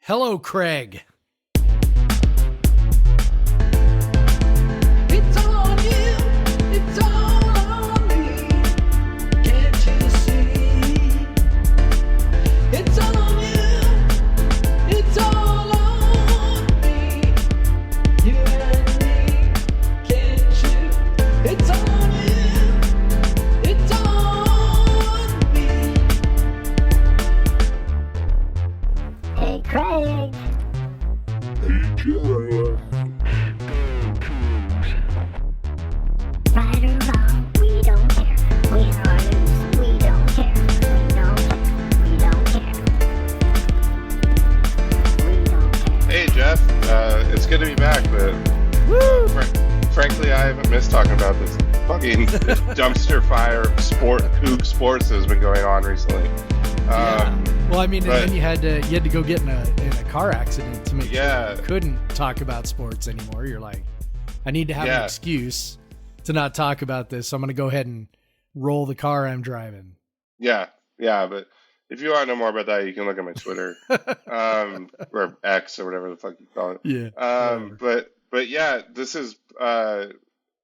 Hello, Craig. It's all on you, it's all on me. Can't you see? It's all on you, it's all on me. You and me, can't you? It's all on you, it's all on me. Hey, Craig. Right or wrong, we don't care. Win or lose, we don't care. We don't care. We don't care. We don't care. Hey Jeff, it's good to be back, but frankly, I haven't missed talking about this fucking dumpster fire Cougs sports that has been going on recently. Well, I mean, and but- then you had to go get in a car accident to make Yeah. sure you couldn't talk about sports anymore. You're like, I need to have Yeah. an excuse to not talk about this. So I'm going to go ahead and roll the car I'm driving. Yeah, but if you want to know more about that, you can look at my Twitter, or X or whatever the fuck you call it. Yeah. whatever. But yeah, this is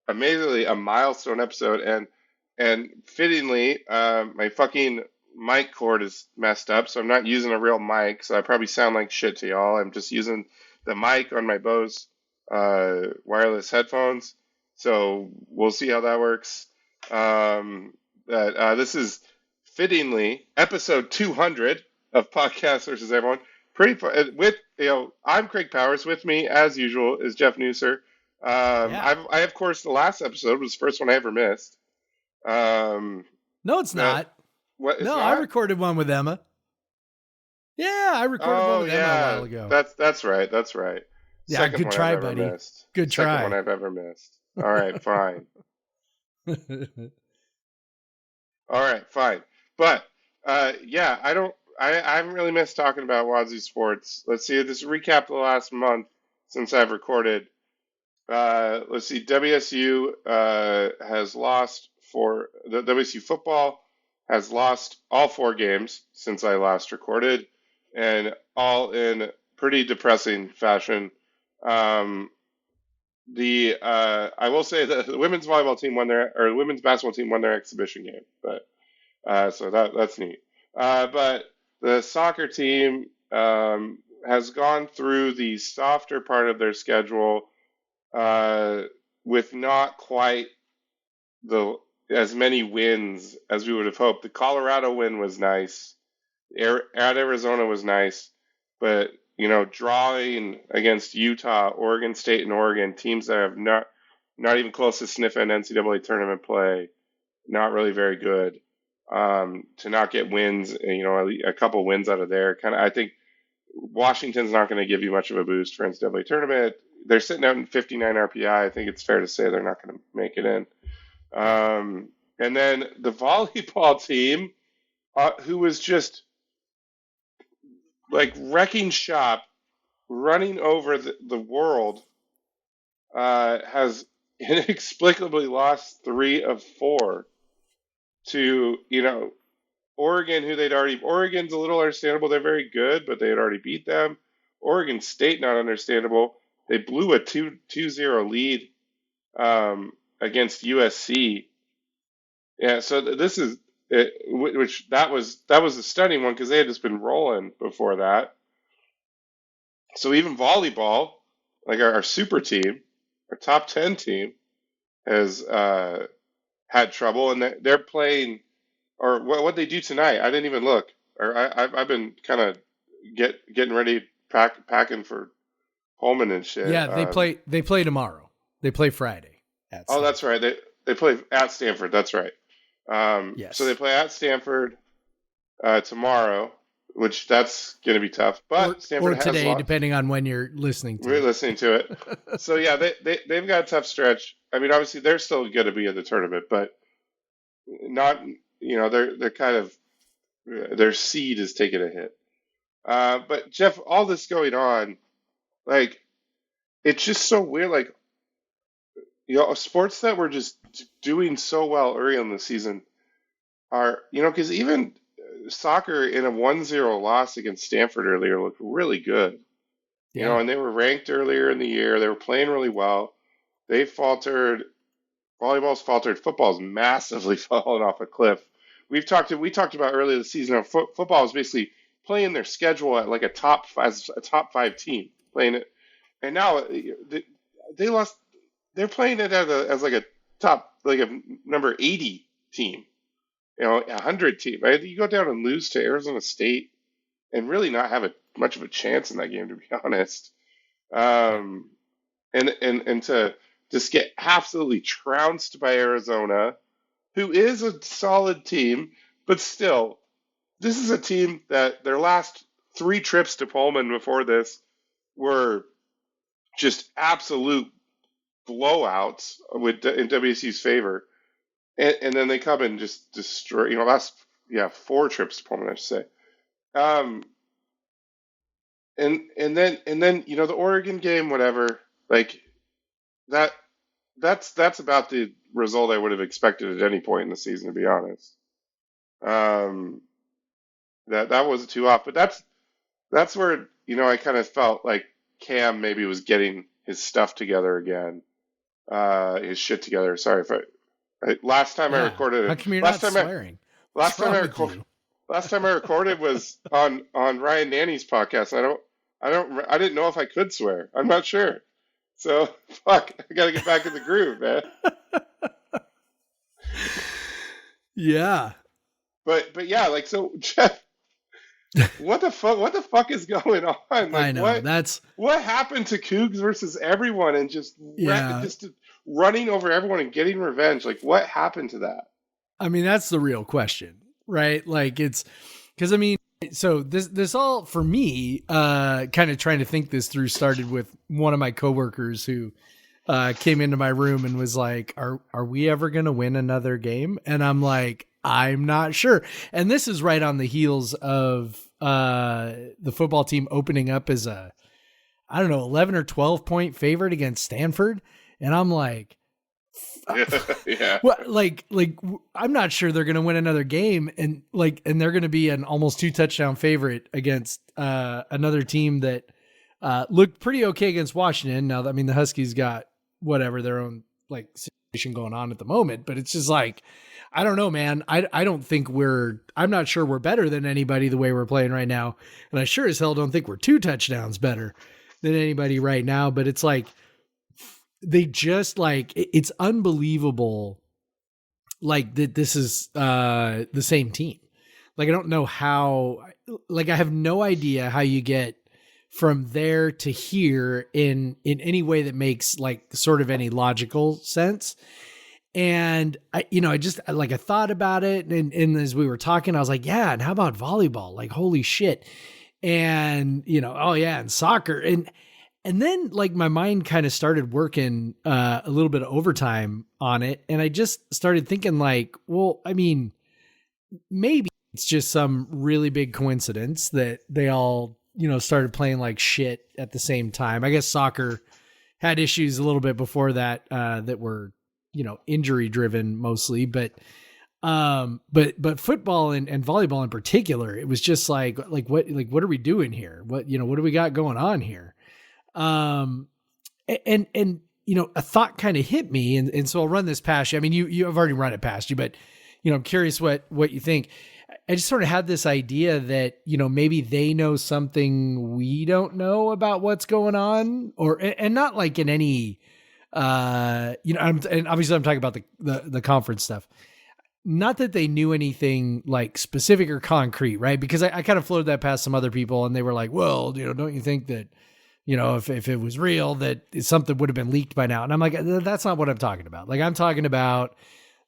amazingly a milestone episode, and fittingly, my fucking mic cord is messed up, so I'm not using a real mic, so I probably sound like shit to y'all. I'm just using the mic on my Bose wireless headphones, so we'll see how that works. This is fittingly episode 200 of Podcast versus Everyone. Pretty fun. I'm Craig Powers. With me, as usual, is Jeff Newser. Yeah. I of course, the last episode was the first one I ever missed. No, it's not. What? It's No, not? I recorded one with Emma. Yeah, I recorded one with Emma a while ago. That's right. That's right. Yeah, Second good one try, I've ever buddy. missed. Good Second try. one I've ever missed. All right, fine. All right, fine. But yeah, I haven't really missed talking about Wazoo sports. Let's see. Just recap the last month since I've recorded. Let's see. WSU has lost the WSU football has lost all 4 games since I last recorded, and all in pretty depressing fashion. I will say that the women's volleyball team the women's basketball team won their exhibition game, but so that's neat. But the soccer team has gone through the softer part of their schedule with not quite as many wins as we would have hoped. The Colorado win was nice. At Arizona was nice, but drawing against Utah, Oregon State, and Oregon, teams that have not even close to sniffing NCAA tournament play, not really very good. To not get wins, a couple wins out of there, I think Washington's not going to give you much of a boost for NCAA tournament. They're sitting out in 59 RPI. I think it's fair to say they're not going to make it in. And then the volleyball team, who was just like wrecking shop, running over the world, has inexplicably lost 3 of 4 to, Oregon, Oregon's a little understandable. They're very good, but they had already beat them. Oregon State, not understandable. They blew a 2-0 lead against USC. Yeah, so this is that was a stunning one because they had just been rolling before that. So even volleyball, like our super team, our top 10 team, has had trouble, and they're playing, or what they do tonight. I didn't even look, or I've been kind of getting ready, packing for Pullman and shit. Yeah, they play tomorrow. They play Friday. Oh, that's right. They play at Stanford. That's right. Yes. So they play at Stanford tomorrow, which that's going to be tough. But Stanford or today, has depending on when you're listening to We're it. listening to it. So yeah, they've got a tough stretch. I mean, obviously they're still going to be in the tournament, but not. They're kind of, their seed is taking a hit. But Jeff, all this going on, like, it's just so weird. Like, sports that were just doing so well early in the season are, because even soccer in a 1-0 loss against Stanford earlier looked really good. You know, Yeah. and they were ranked earlier in the year. They were playing really well. They faltered. Volleyball's faltered. Football's massively fallen off a cliff. We talked about earlier this season how football was basically playing their schedule at like a top five team playing it, and now they lost. They're playing it as like a top like a number 80 team, you know, 100 team. Right? You go down and lose to Arizona State and really not have much of a chance in that game, to be honest. And to just get absolutely trounced by Arizona, who is a solid team, but still, this is a team that their last 3 trips to Pullman before this were just absolute blowouts in WSU's favor, and then they come and just destroy. You know, 4 trips to Pullman, I should say. And then you know the Oregon game, whatever, like that's about the result I would have expected at any point in the season, to be honest. That wasn't too off, but that's where, you know, I kind of felt like Cam maybe was getting his stuff together again, his shit together. Sorry if last time I recorded it. How come you're last not time swearing? last time I recorded was on Ryan Nanny's podcast. I didn't know if I could swear. I'm not sure. So fuck, I gotta get back in the groove, man. Yeah. But yeah, like, so Jeff, what the fuck is going on? Like, I know. what happened to Cougs versus everyone and just running over everyone and getting revenge? Like, what happened to that? I mean, that's the real question, right? Like, it's because, I mean, so this all for me, kind of trying to think this through, started with one of my coworkers who came into my room and was like, are we ever going to win another game? And I'm like, I'm not sure. And this is right on the heels of the football team opening up as a, I don't know, 11 or 12 point favorite against Stanford. And I'm like, Yeah. well, like I'm not sure they're going to win another game, and they're going to be an almost 2 touchdown favorite against another team that looked pretty okay against Washington. Now, I mean, the Huskies got whatever their own like situation going on at the moment, but it's just like, I don't know, man. I don't think I'm not sure we're better than anybody the way we're playing right now, and I sure as hell don't think we're 2 touchdowns better than anybody right now. But it's like, they just like, it's unbelievable. Like that this is the same team. Like, I don't know how, like, I have no idea how you get from there to here in any way that makes like sort of any logical sense. And I thought about it, and as we were talking, I was like, yeah, and how about volleyball? Like, holy shit. And, you know, oh yeah, and soccer. And then like my mind kind of started working a little bit of overtime on it. And I just started thinking like, well, I mean, maybe it's just some really big coincidence that they all, you know, started playing like shit at the same time. I guess soccer had issues a little bit before that, that were, you know, injury driven mostly, but football and volleyball in particular, it was just like what are we doing here? What do we got going on here? And you know, a thought kind of hit me, and so I'll run this past you. I mean, you have already run it past you, but you know, I'm curious what you think. I just sort of had this idea that, you know, maybe they know something we don't know about what's going on, and not like in any, you know, and obviously I'm talking about the conference stuff. Not that they knew anything like specific or concrete, right? Because I kind of floated that past some other people, and they were like, well, you know, don't you think that, you know, if it was real, that something would have been leaked by now? And I'm like, that's not what I'm talking about. Like, I'm talking about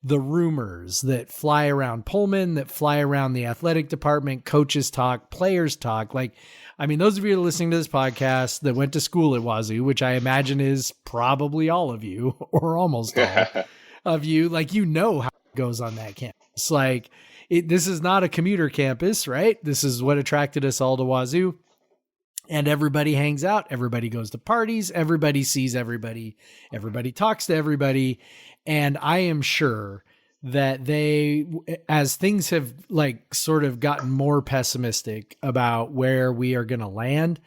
the rumors that fly around Pullman, that fly around the athletic department, coaches talk, players talk. Like, I mean, those of you listening to this podcast that went to school at Wazoo, which I imagine is probably all of you or almost all of you, like, you know how it goes on that campus. Like, this is not a commuter campus, right? This is what attracted us all to Wazoo. And everybody hangs out. Everybody goes to parties. Everybody sees everybody. Everybody talks to everybody. And I am sure that they, as things have like sort of gotten more pessimistic about where we are going to land,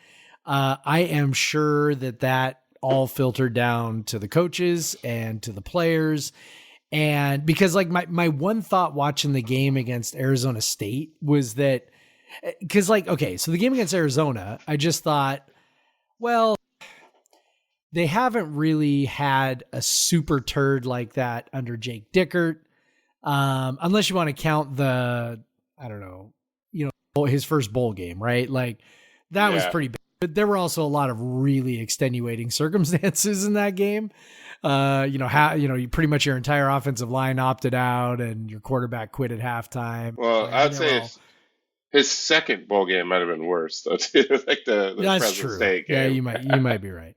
I am sure that all filtered down to the coaches and to the players. And because like my one thought watching the game against Arizona State was that, because like, okay, so the game against Arizona, I just thought, well, they haven't really had a super turd like that under Jake Dickert. Unless you want to count the, I don't know, his first bowl game, right? Like that was pretty bad. But there were also a lot of really extenuating circumstances in that game. You pretty much your entire offensive line opted out and your quarterback quit at halftime. Well, I'd say his second bowl game might have been worse, though, too. Like the That's Fresno true. State game. Yeah, you might be right.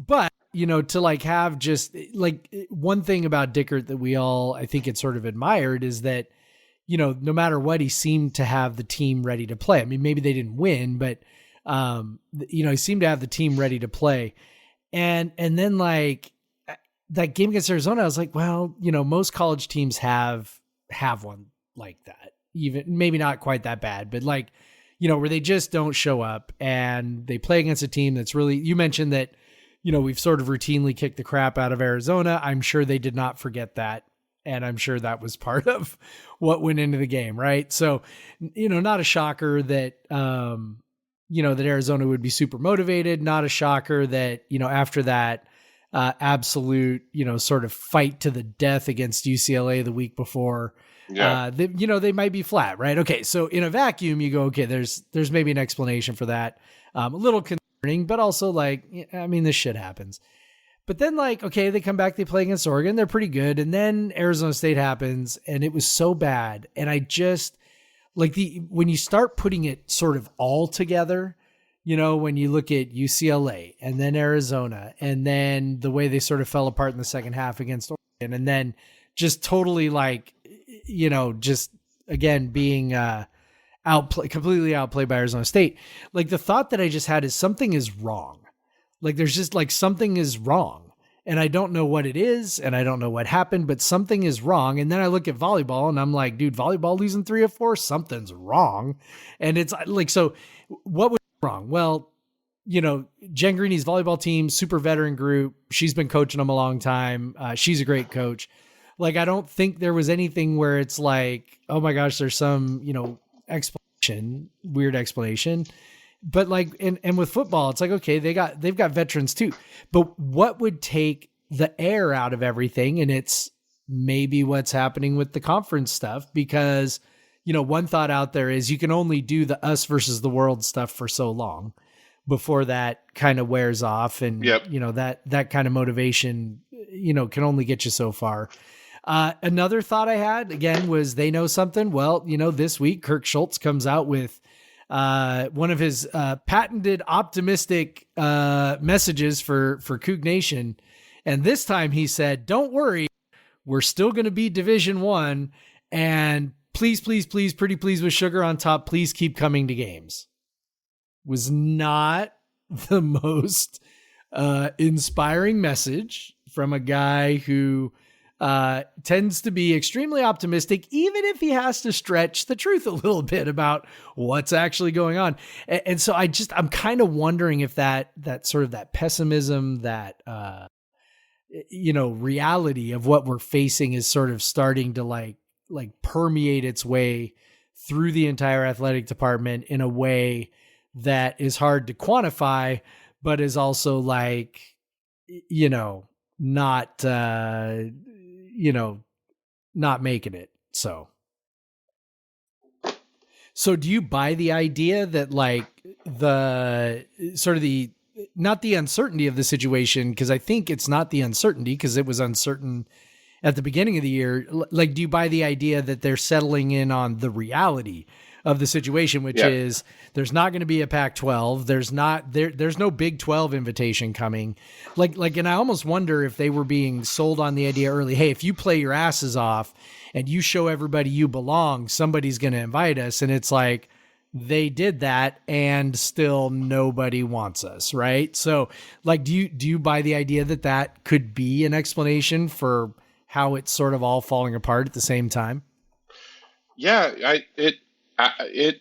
But to like have just like one thing about Dickert that we all, I think, had sort of admired is that, no matter what, he seemed to have the team ready to play. I mean, maybe they didn't win, but he seemed to have the team ready to play. And then like that game against Arizona, I was like, well, most college teams have one like that, even maybe not quite that bad, but like, where they just don't show up and they play against a team that's really, you mentioned that, we've sort of routinely kicked the crap out of Arizona. I'm sure they did not forget that. And I'm sure that was part of what went into the game. Right. So, not a shocker that, that Arizona would be super motivated. Not a shocker that, after that absolute, sort of fight to the death against UCLA the week before, they might be flat, right? Okay. So in a vacuum, you go, okay, there's maybe an explanation for that. A little concerning, but also like, I mean, this shit happens. But then like, okay, they come back, they play against Oregon. They're pretty good. And then Arizona State happens and it was so bad. And I just like when you start putting it sort of all together, when you look at UCLA and then Arizona and then the way they sort of fell apart in the second half against Oregon and then just totally like, just again, being completely outplayed by Arizona State. Like the thought that I just had is something is wrong. Like there's just like something is wrong and I don't know what it is and I don't know what happened, but something is wrong. And then I look at volleyball and I'm like, dude, volleyball losing 3 of 4, something's wrong. And it's like, so what was wrong? Well, Jen Greeny's volleyball team, super veteran group. She's been coaching them a long time. She's a great coach. Like, I don't think there was anything where it's like, oh my gosh, there's some, weird explanation. But like, and with football, it's like, okay, they've got veterans too, but what would take the air out of everything? And it's maybe what's happening with the conference stuff, because, one thought out there is you can only do the us versus the world stuff for so long before that kind of wears off. And, that kind of motivation, can only get you so far. Another thought I had again was they know something. Well, this week Kirk Schultz comes out with one of his patented optimistic messages for Coug Nation. And this time he said, don't worry, we're still going to be Division I. And please, please, please, pretty please with sugar on top, please keep coming to games. Was not the most inspiring message from a guy who tends to be extremely optimistic, even if he has to stretch the truth a little bit about what's actually going on. And so I'm kind of wondering if that sort of that pessimism, that, reality of what we're facing is sort of starting to like permeate its way through the entire athletic department in a way that is hard to quantify, but is also like, not, not making it. So do you buy the idea that like the sort of the, not the uncertainty of the situation? Cause I think it's not the uncertainty, cause it was uncertain at the beginning of the year. Like, do you buy the idea that they're settling in on the reality of the situation, which is there's not going to be a Pac-12. There's no Big 12 invitation coming. Like, and I almost wonder if they were being sold on the idea early, hey, if you play your asses off and you show everybody you belong, somebody's going to invite us. And it's like, they did that and still nobody wants us. Right. So like, do you buy the idea that could be an explanation for how it's sort of all falling apart at the same time? Yeah, it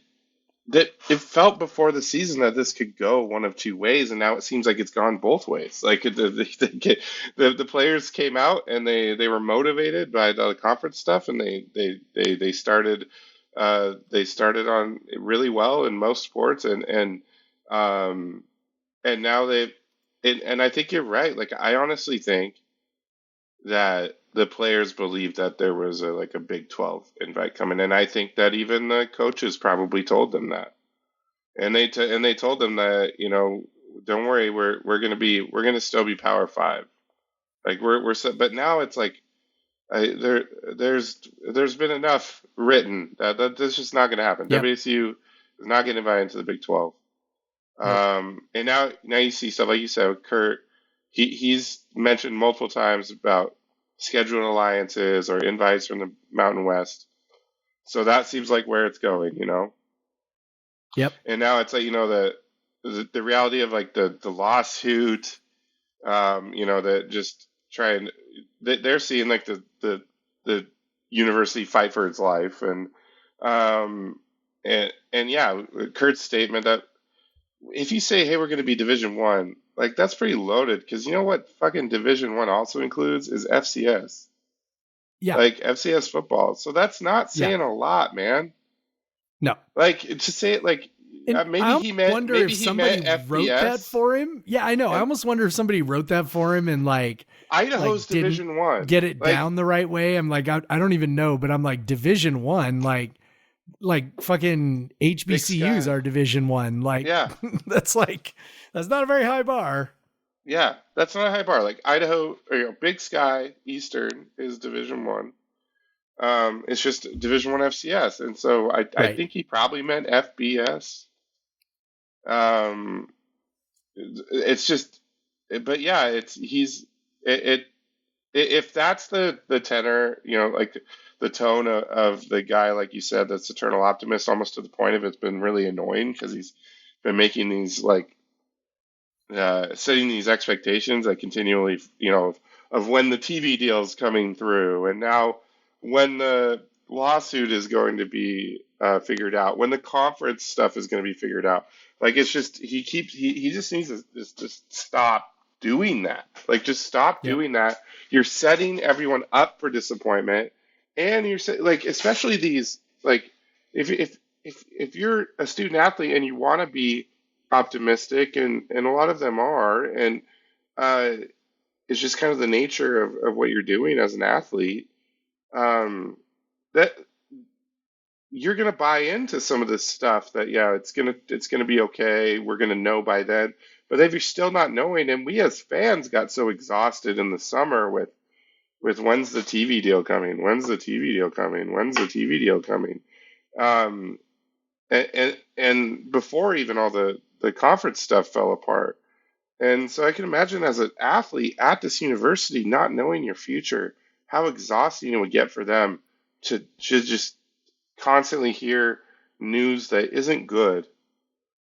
felt before the season that this could go one of two ways, and now it seems like it's gone both ways. Like the players came out and they were motivated by the conference stuff, and they started on really well in most sports, um and now and I think you're right. Like I honestly think that the players believed that there was a Big 12 invite coming, and I think that even the coaches probably told them that, and they told them that, don't worry, we're gonna still be Power Five, like but now it's like there's been enough written that that's just not gonna happen. Yep. WSU is not getting invited into the Big 12. Nope. And now you see stuff like you said, Kurt. He's mentioned multiple times about scheduling alliances or invites from the Mountain West. So that seems like where it's going. Yep. And now it's like the reality of like the lawsuit. That just trying. They're seeing like the university fight for its life, and yeah, Kurt's statement that if you say, hey, we're going to be Division 1, like that's pretty loaded, because you know what fucking Division 1 also includes is FCS, Yeah. like FCS football. So that's not Yeah. saying a lot, man. No. Like to say it like And maybe I he meant wonder maybe if he somebody meant wrote that FBS. for him. Yeah, I know. I And almost wonder if somebody wrote that for him and Idaho's didn't Division 1. get it Like down the right way. I'm like, I don't even know, but I'm like Division 1, like fucking Big HBCUs Sky. are Division 1. Like Yeah, that's not a very high bar. yeah, that's not a high bar. Like Idaho, or Big Sky Eastern is Division 1. It's just Division 1 FCS, and so I Right. think he probably meant FBS. Um, it's just, but yeah, if that's the tenor, like the tone of the guy, like you said, that's eternal optimist, almost to the point of it's been really annoying, because he's been making these like setting these expectations like continually, of when the TV deal is coming through, and now when the lawsuit is going to be figured out, when the conference stuff is going to be figured out. Like it's just he just needs to just stop doing that. Like just stop Yep. doing that. You're setting everyone up for disappointment, and like especially these like if you're a student athlete and you want to be optimistic, and a lot of them are, and uh, it's just kind of the nature of what you're doing as an athlete, that you're gonna buy into some of this stuff, that yeah, it's gonna be okay, we're gonna know by then. But if you're still not knowing, and we as fans got so exhausted in the summer with when's the TV deal coming, when's the TV deal coming, when's the TV deal coming, um, and before even all the conference stuff fell apart. And so I can imagine as an athlete at this university, not knowing your future, how exhausting it would get for them to just constantly hear news that isn't good.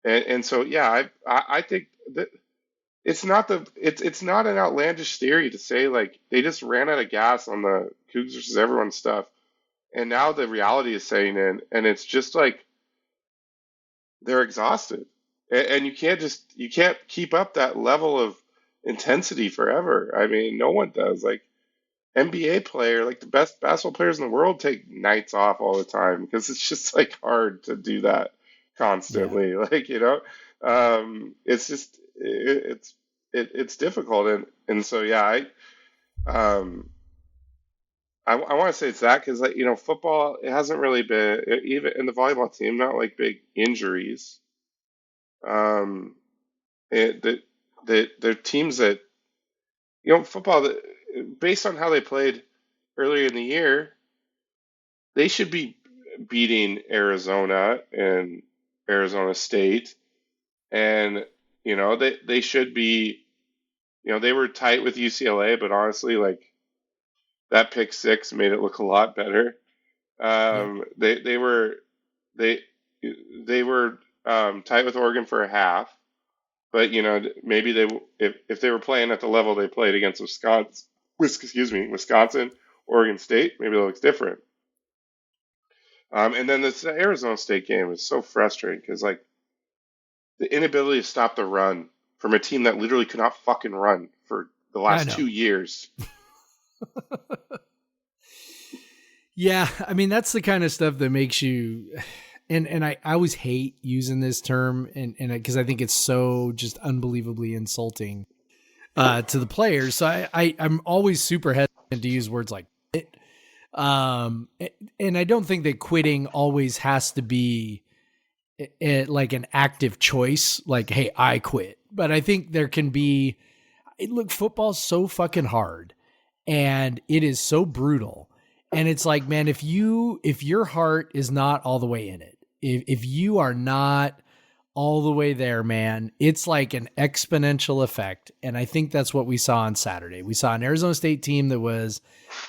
And so yeah, I think that it's not an outlandish theory to say like they just ran out of gas on the Cougs versus everyone stuff, and now the reality is setting in, and it's just like they're exhausted, and you can't keep up that level of intensity forever. I mean, no one does. Like NBA player, like the best basketball players in the world, take nights off all the time, because it's just like hard to do that Yeah. constantly. Like it's just it's difficult, and so yeah, um I want to say it's that, because like football, it hasn't really been, even in the volleyball team, not like big injuries. Um, the teams that football, based on how they played earlier in the year, they should be beating Arizona and Arizona State, and they should be, they were tight with UCLA, but honestly, like that pick six made it look a lot better. Yep. They they were tight with Oregon for a half, but maybe if they were playing at the level they played against Wisconsin, Wisconsin, Oregon State. Maybe it looks different. And then this Arizona State game is so frustrating because like the inability to stop the run from a team that literally could not fucking run for the last 2 years. Yeah, I mean that's the kind of stuff that makes you, and I always hate using this term, and because I think it's so just unbelievably insulting to the players. So I'm always super hesitant to use words like quit. And I don't think that quitting always has to be like an active choice, like hey, I quit. But I think there can be. Look, football's so fucking hard, and it is so brutal. And it's like, man, if your heart is not all the way in it, if you are not all the way there, man, it's like an exponential effect. And I think that's what we saw on Saturday. We saw an Arizona State team that was,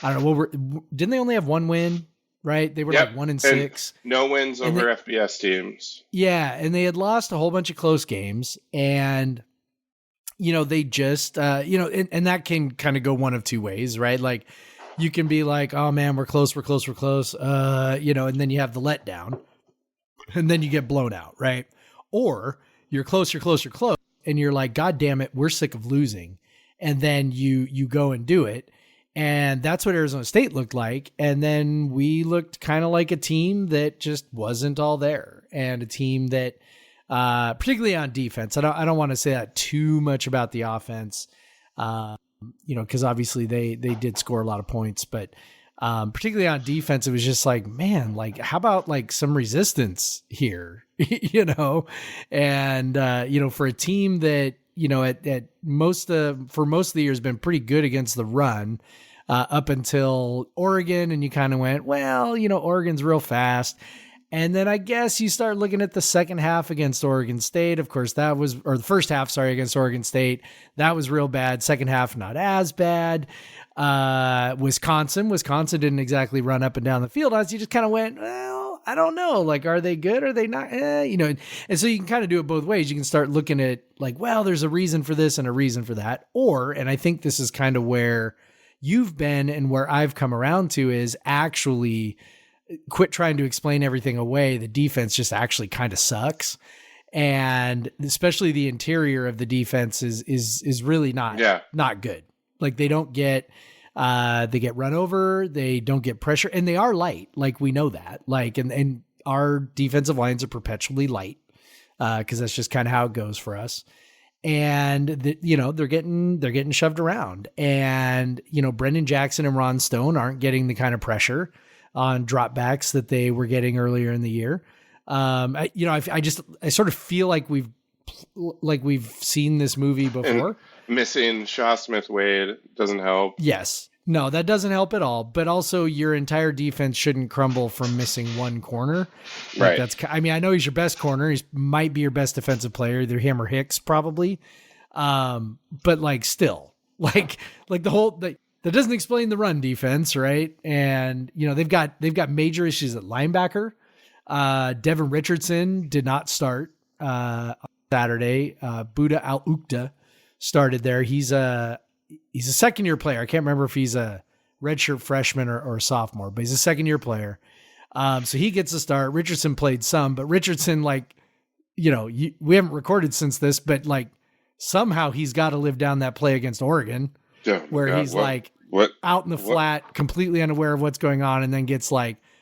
I don't know, didn't they only have one win, right? They were like 1-6. And no wins over FBS teams. Yeah. And they had lost a whole bunch of close games. And, they just, and that can kind of go one of two ways, right? Like, you can be like, oh man, we're close. And then you have the letdown and then you get blown out, right? Or you're close, and you're like, God damn it, we're sick of losing. And then you go and do it. And that's what Arizona State looked like. And then we looked kind of like a team that just wasn't all there, and a team that, particularly on defense, I don't want to say that too much about the offense, because obviously they did score a lot of points, but particularly on defense, it was just like, man, like how about like some resistance here, and for a team that at for most of the year has been pretty good against the run, up until Oregon, and you kind of went, well, Oregon's real fast. And then I guess you start looking at the second half against Oregon State. Of course, or the first half, against Oregon State. That was real bad. Second half, not as bad. Wisconsin didn't exactly run up and down the field. You just kind of went, well, I don't know. Like, are they good? Are they not? And so you can kind of do it both ways. You can start looking at like, well, there's a reason for this and a reason for that. And I think this is kind of where you've been and where I've come around to is actually quit trying to explain everything away. The defense just actually kind of sucks. And especially the interior of the defense is really not good. Like they don't get, they get run over. They don't get pressure, and they are light. Like we know that, and our defensive lines are perpetually light. Cause that's just kind of how it goes for us. And they're getting shoved around, and, Brendan Jackson and Ron Stone aren't getting the kind of pressure on dropbacks that they were getting earlier in the year. I sort of feel like we've seen this movie before. And missing Shaw Smith-Wade doesn't help. Yes. No, that doesn't help at all. But also your entire defense shouldn't crumble from missing one corner. Right. I know he's your best corner. He might be your best defensive player, either him or Hicks probably. But still, like the whole, that doesn't explain the run defense, right? And they've got major issues at linebacker. Devin Richardson did not start on Saturday. Buda Al-Ukta started there. He's a second-year player. I can't remember if he's a redshirt freshman or a sophomore, but he's a second-year player. So he gets a start. Richardson played some, but Richardson, we haven't recorded since this, but somehow he's got to live down that play against Oregon. Where he's out in the flat, completely unaware of what's going on, and then gets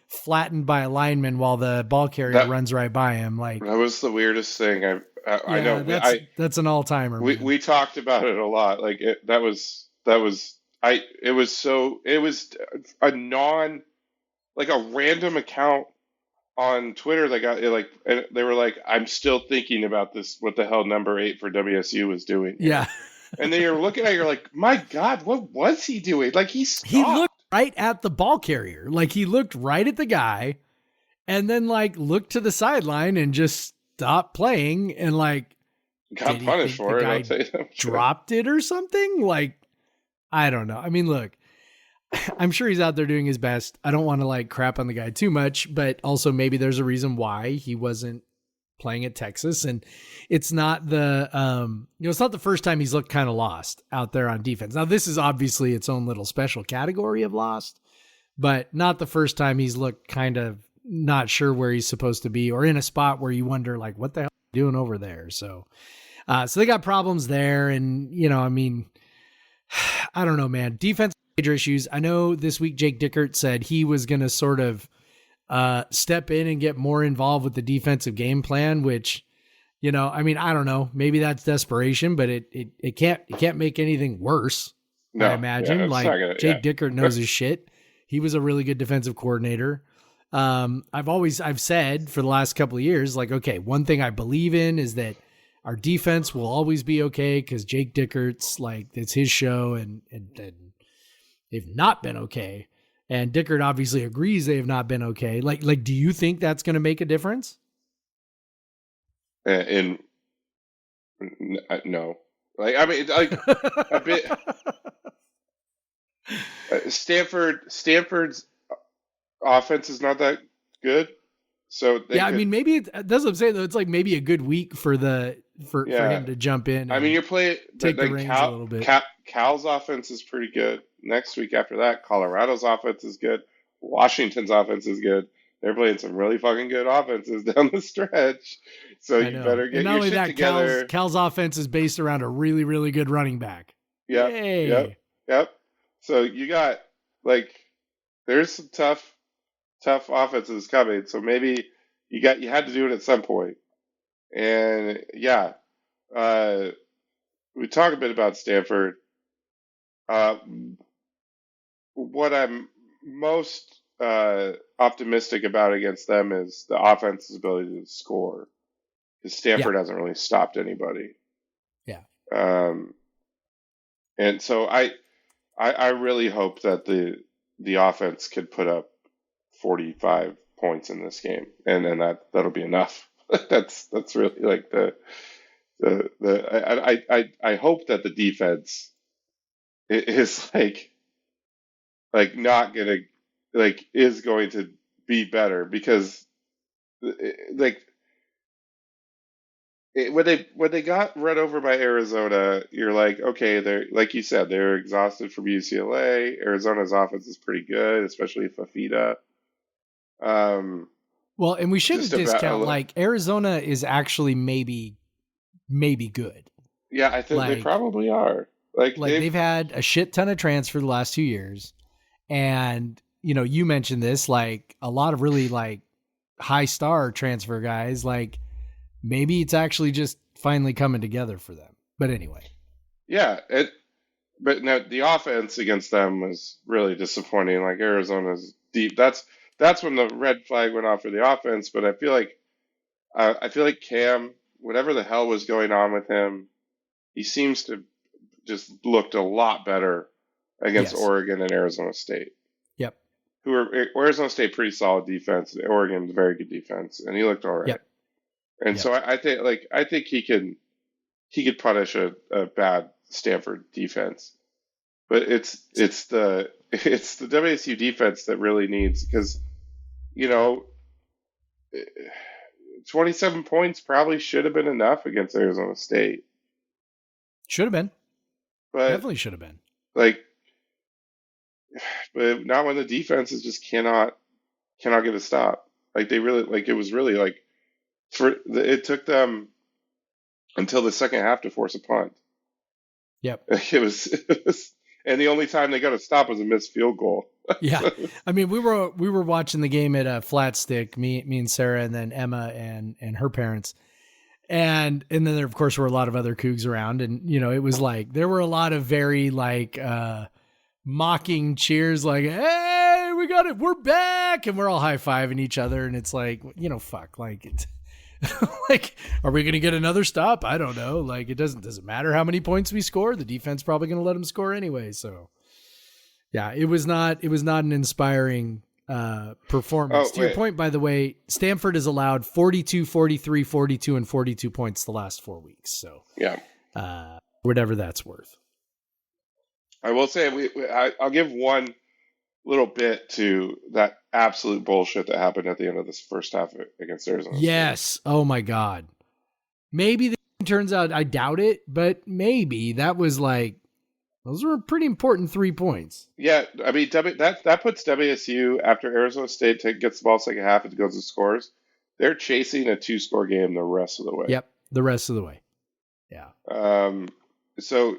flattened by a lineman while the ball carrier runs right by him. That was the weirdest thing. I know that's an all timer. We talked about it a lot. It was a random account on Twitter that got it, and they were like, I'm still thinking about this. What the hell number 8 for WSU was doing? Yeah. And then you're looking at it, you're like, my God, what was he doing? He looked right at the ball carrier. He looked right at the guy and then looked to the sideline and just stopped playing and got punished for it. I'll tell you that. Dropped it or something. I don't know. I mean, look, I'm sure he's out there doing his best. I don't want to crap on the guy too much, but also maybe there's a reason why he wasn't playing at Texas. And it's not the, it's not the first time he's looked kind of lost out there on defense. Now, this is obviously its own little special category of lost, but not the first time he's looked kind of not sure where he's supposed to be, or in a spot where you wonder, like, what the hell are you doing over there? So they got problems there. And, I don't know, man. Defense major issues. I know this week Jake Dickert said he was going to sort of step in and get more involved with the defensive game plan, which, I don't know. Maybe that's desperation, but it can't make anything worse. No, I imagine. Jake Dickert knows his shit. He was a really good defensive coordinator. I've said for the last couple of years, like, okay, one thing I believe in is that our defense will always be okay because Jake Dickert's like, it's his show, and they've not been okay. And Dickert obviously agrees they have not been okay. Like, do you think that's going to make a difference? No. A bit. Stanford's offense is not that good. So maybe that's what I'm saying though. It's like maybe a good week for him to jump in. You're playing take the reins a little bit. Cal's offense is pretty good. Next week after that, Colorado's offense is good. Washington's offense is good. They're playing some really fucking good offenses down the stretch. So you better get your shit together. Cal's offense is based around a really, really good running back. Yep. So you got there's some tough offenses coming. So maybe you had to do it at some point. And we talk a bit about Stanford. What I'm most optimistic about against them is the offense's ability to score, because Stanford hasn't really stopped anybody. Yeah. And so I really hope that the offense could put up 45 points in this game, and then that'll be enough. that's really like I hope that the defense is not gonna is going to be better, because when they got run over by Arizona, you're like, okay, they're, like you said, they're exhausted from UCLA. Arizona's offense is pretty good, especially Fafita. Well, and we shouldn't discount Arizona is actually maybe good. Yeah, I think they probably are. They've had a shit ton of transfer the last 2 years, and you mentioned this, a lot of really high star transfer guys. Maybe it's actually just finally coming together for them. But anyway. Yeah. But now the offense against them was really disappointing. Arizona's deep. That's when the red flag went off for the offense. But I feel like Cam, whatever the hell was going on with him, he seems to just looked a lot better against Oregon and Arizona State. Yep. Arizona State pretty solid defense, and Oregon very good defense, and he looked all right. Yep. And so I think he could punish a bad Stanford defense, but it's the WSU defense that really needs, because 27 points probably should have been enough against Arizona State. Should have been, but definitely should have been. But not when the defenses just cannot get a stop. They really it was really it took them until the second half to force a punt. Yep. It was, and the only time they got a stop was a missed field goal. Yeah. We were watching the game at Flat Stick, me and Sarah, and then Emma and her parents. And then there, of course, were a lot of other Cougs around, and it was there were a lot of very mocking cheers, "Hey, we got it, we're back," and we're all high-fiving each other, and it's fuck, it's are we going to get another stop? I don't know. It doesn't matter how many points we score. The defense probably going to let them score anyway. So yeah, it was not an inspiring performance. To your point, by the way, Stanford has allowed 42, 43, 42, and 42 points the last 4 weeks. So yeah, whatever that's worth. I will say I'll give one little bit to that absolute bullshit that happened at the end of this first half against Arizona State. Yes. Oh my God. Maybe the game turns out, I doubt it, but maybe that was like, those were pretty important 3 points. Yeah, I mean, that puts WSU, after Arizona State gets the ball second half and goes and scores, they're chasing a 2-score game the rest of the way. Yep. The rest of the way. Yeah. So,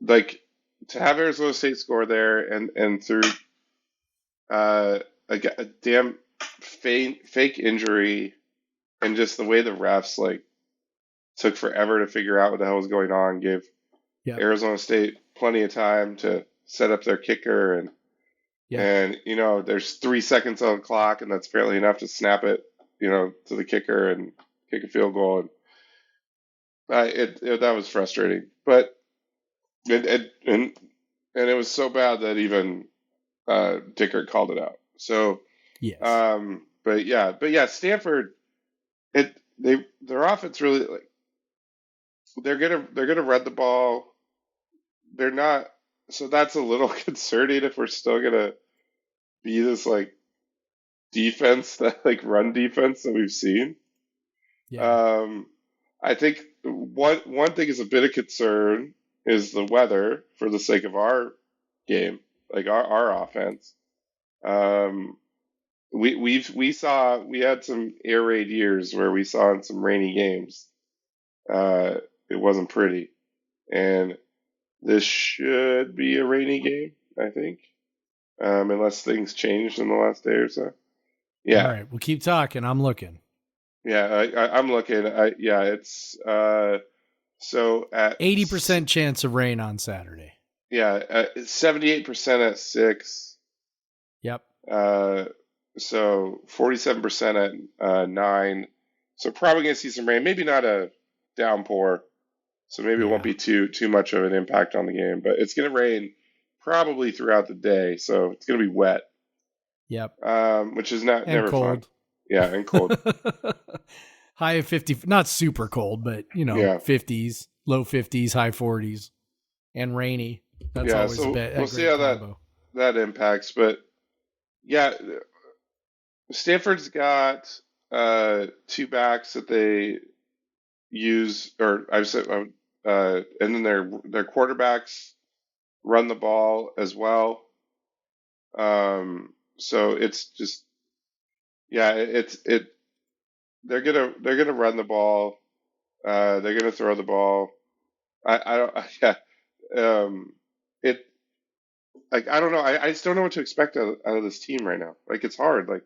like, to have Arizona State score there and through a damn fake injury and just the way the refs, like, took forever to figure out what the hell was going on, gave Arizona State plenty of time to set up their kicker, and there's 3 seconds on the clock, and that's barely enough to snap it, to the kicker and kick a field goal. And that was frustrating, but and it was so bad that even Dicker called it out. So yes. But yeah, Stanford, their offense really, like, they're gonna run the ball. They're not, so that's a little concerning if we're still gonna be this, like, defense, that, like, run defense that we've seen. Yeah. I think one thing is a bit of concern is the weather for the sake of our game, like our offense. We had some air raid years where we saw in some rainy games. It wasn't pretty, and this should be a rainy game, I think, unless things changed in the last day or so. Yeah. All right, we'll keep talking. I'm looking. Yeah, I'm looking. It's so at 80% chance of rain on Saturday. Yeah, 78% at 6. Yep. So 47% at 9. So probably gonna see some rain. Maybe not a downpour. So maybe it won't be too much of an impact on the game, but it's gonna rain probably throughout the day. So it's gonna be wet. Yep. Which is never cold. fun. Yeah, and cold. High of 50, not super cold, but 50s, low 50s, high 40s, and rainy. That's always a bit. We'll see how that impacts. But yeah, Stanford's got 2 backs that they use, or I've said, and then their quarterbacks run the ball as well. So it's just, they're gonna run the ball. They're gonna throw the ball. I don't know. I just don't know what to expect out of this team right now. Like, it's hard. Like,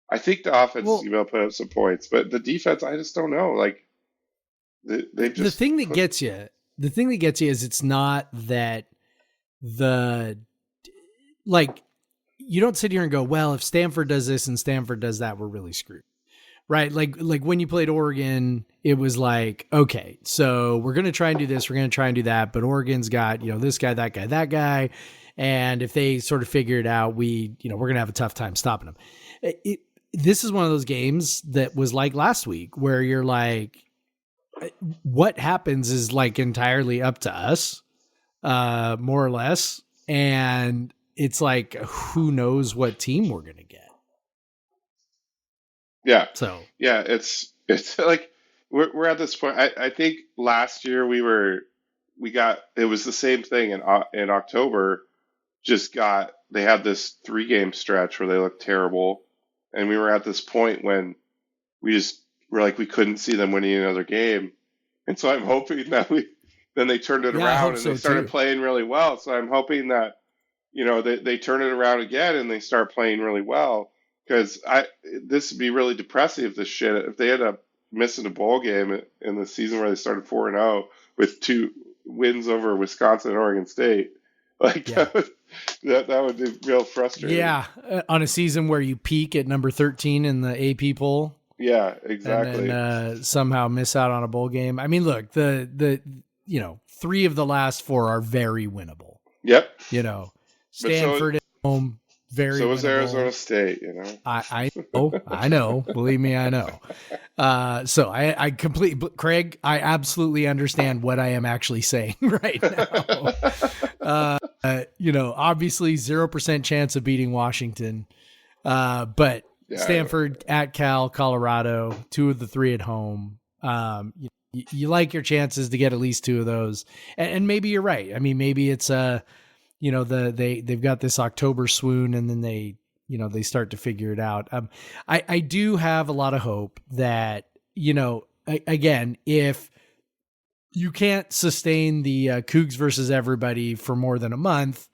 I think the offense is gonna put up some points, but the defense, I just don't know. Like, they just, the thing that gets you is it's not that you don't sit here and go, well, if Stanford does this and Stanford does that, we're really screwed. Right. Like when you played Oregon, it was like, okay, so we're going to try and do this. We're going to try and do that. But Oregon's got, this guy, that guy, that guy. And if they sort of figure it out, we're going to have a tough time stopping them. This is one of those games that was like last week where you're like, what happens is like entirely up to us, more or less. And it's like, who knows what team we're going to get. Yeah. So yeah, it's like we're at this point. I think last year it was the same thing in October. They had this 3-game stretch where they looked terrible, and we were at this point when we couldn't see them winning another game, and so I'm hoping that then they turned it around and they started playing really well. So I'm hoping that they turn it around again and they start playing really well. Because this would be really depressing if they end up missing a bowl game in the season where they started 4-0 with 2 wins over Wisconsin and Oregon State. Like, that would be real frustrating. Yeah, on a season where you peak at number 13 in the AP poll. Yeah, exactly. And then somehow miss out on a bowl game. I mean, look, the 3 of the last 4 are very winnable. Yep. Stanford at home. Very so was winnable. Arizona State, I know. Believe me, I know. So I completely, Craig, I absolutely understand what I am actually saying right now. Obviously 0% chance of beating Washington. But Yeah. Stanford at Cal, Colorado, 2 of the 3 at home. You like your chances to get at least 2 of those. And maybe you're right. I mean, maybe it's they've got this October swoon, and then they start to figure it out. I do have a lot of hope that, again, if you can't sustain the Cougs versus everybody for more than a month,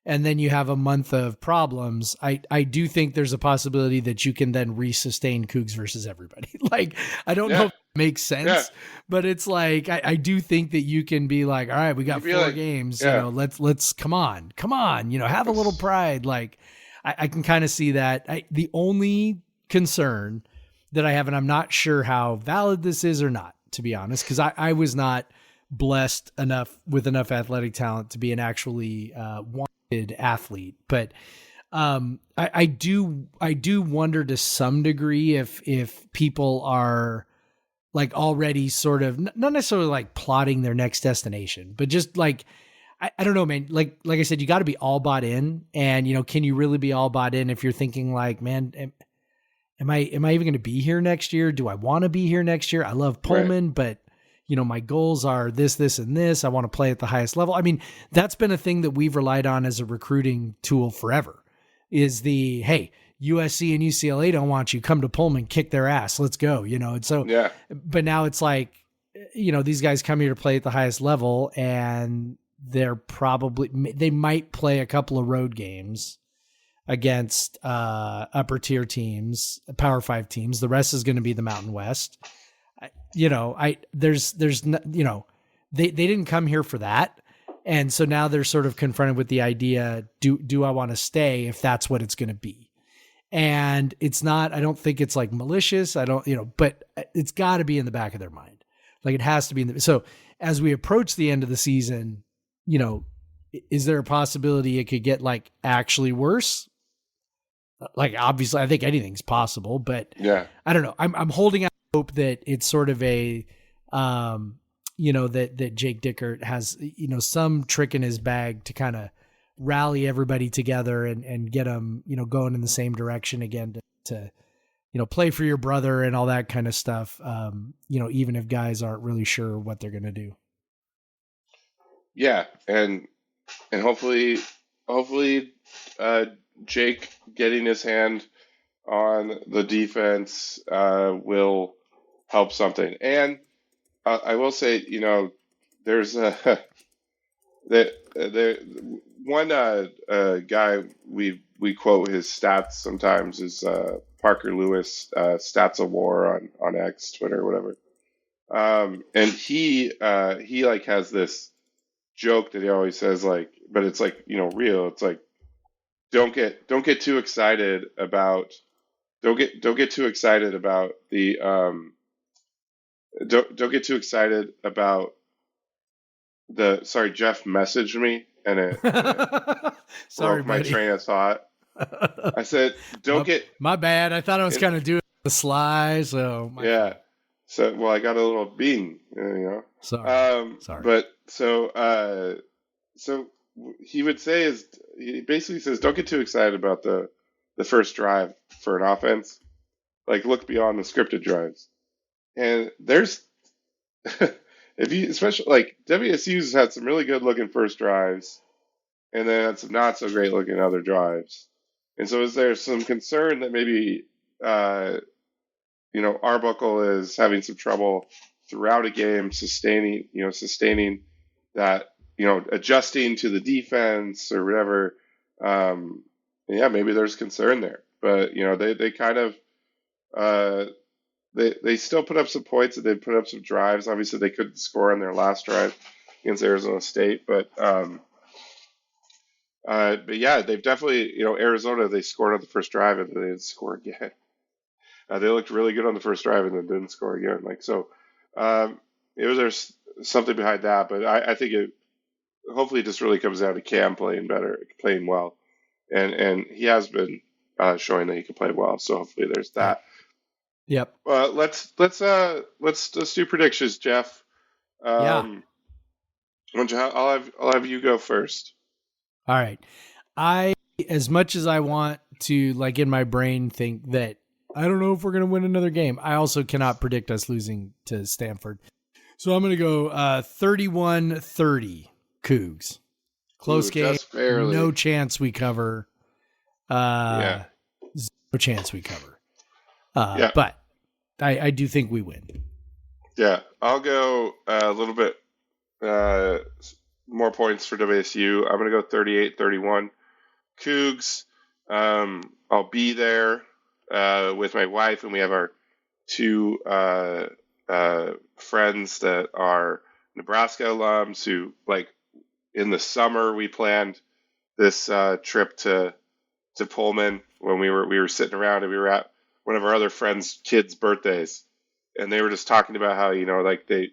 and then you have a month of problems, I do think there's a possibility that you can then resustain Cougs versus everybody. Like, I don't know if it makes sense, but it's like, I do think that you can be like, all right, we got 4 games, let's come on, have a little pride. Like, I can kind of see that. The only concern that I have, and I'm not sure how valid this is or not, to be honest, because I was not blessed with enough athletic talent to be an actually wanted athlete, but I do wonder to some degree if people are like already sort of not necessarily like plotting their next destination, but just like, I don't know, man. Like I said, you got to be all bought in, and can you really be all bought in if you're thinking like, man, am I even going to be here next year? Do I want to be here next year? I love Pullman, but my goals are this, and this. I want to play at the highest level. I mean, that's been a thing that we've relied on as a recruiting tool forever, is the, hey, USC and UCLA don't want you, come to Pullman, kick their ass. Let's go. And so, but now it's like, these guys come here to play at the highest level, and they might play a couple of road games against upper tier teams, Power 5 teams. The rest is going to be the Mountain West. There's they didn't come here for that. And so now they're sort of confronted with the idea, do I want to stay if that's what it's going to be? And it's not, I don't think it's like malicious. I don't, but it's got to be in the back of their mind. Like, it has to be so as we approach the end of the season, is there a possibility it could get like actually worse? Like, obviously I think anything's possible, but I don't know. I'm holding out hope that it's sort of a, that Jake Dickert has, some trick in his bag to kind of rally everybody together and get them, going in the same direction again to play for your brother and all that kind of stuff. Even if guys aren't really sure what they're going to do. Yeah. And hopefully, Jake getting his hand on the defense will help something. And I will say, there's one guy we quote his stats sometimes is Parker Lewis, Stats of War on X, Twitter, whatever. And he like has this joke that he always says, like, but it's like, real. It's like, don't get too excited about the don't get too excited about the sorry, Jeff messaged me and it sorry, broke my train of thought. I said, my bad. I thought I was kind of doing the sly. So So, well, I got a little bean, Sorry. But so he would say he basically says, don't get too excited about the first drive for an offense. Like, look beyond the scripted drives. And there's, if you, especially like WSU's had some really good looking first drives, and then had some not so great looking other drives. And so is there some concern that maybe, Arbuckle is having some trouble throughout a game sustaining that, adjusting to the defense or whatever. Maybe there's concern there, but they kind of, they still put up some points and they put up some drives. Obviously they couldn't score on their last drive against Arizona State, but yeah, they've definitely, Arizona, they scored on the first drive and then they didn't score again. They looked really good on the first drive and then didn't score again. There's something behind that, but I think it hopefully just really comes down to Cam playing well, and he has been showing that he can play well. So hopefully there's that. Yep. Let's do predictions, Jeff. I'll have you go first. All right. As much as I want to, like in my brain, think that I don't know if we're going to win another game, I also cannot predict us losing to Stanford. So I'm going to go 31-30 Cougs. Close Ooh, game. just barely. No chance we cover. Yeah. No chance we cover. Yeah. But I do think we win. Yeah. I'll go a little bit more points for WSU. I'm going to go 38-31. Cougs. I'll be there with my wife, and we have our two friends that are Nebraska alums who, like, in the summer we planned this trip to Pullman when we were sitting around, and we were at one of our other friends' kids' birthdays, and they were just talking about how, you know, like they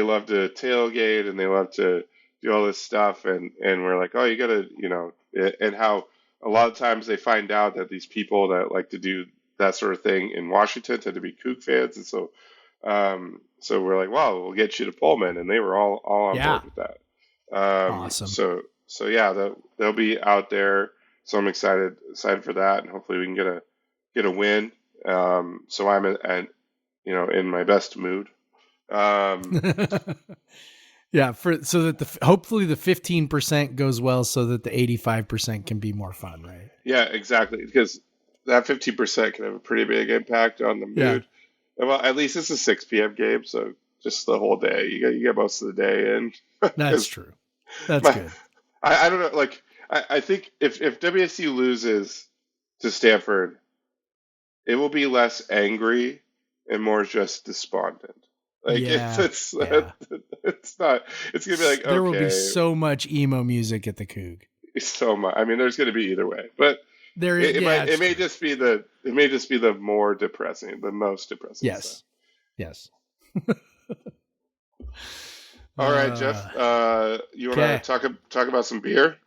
love to tailgate and they love to do all this stuff, and we're like, oh, you gotta, you know, and how a lot of times they find out that these people that like to do that sort of thing in Washington tend to be Coug fans, and so we're like, well, we'll get you to Pullman, and they were all on Yeah. board with that. Awesome. So yeah, they'll be out there. So I'm excited for that, and hopefully we can get a win. So I'm in my best mood. Yeah, so that hopefully the 15% goes well, so that the 85% can be more fun, right? Yeah, exactly. Because that 15% can have a pretty big impact on the mood. Yeah. Well, at least it's a 6 p.m. game, so just the whole day. You get most of the day in. That's true. That's good. I don't know. Like, I think if WSU loses to Stanford, it will be less angry and more just despondent. Like, it's not. It's gonna be like, there will okay, be so much emo music at the Coug. so much. I mean, there's going to be either way, but it may just be the more depressing, the most depressing. Yes. Stuff. Yes. All right, Jeff. You want to talk about some beer?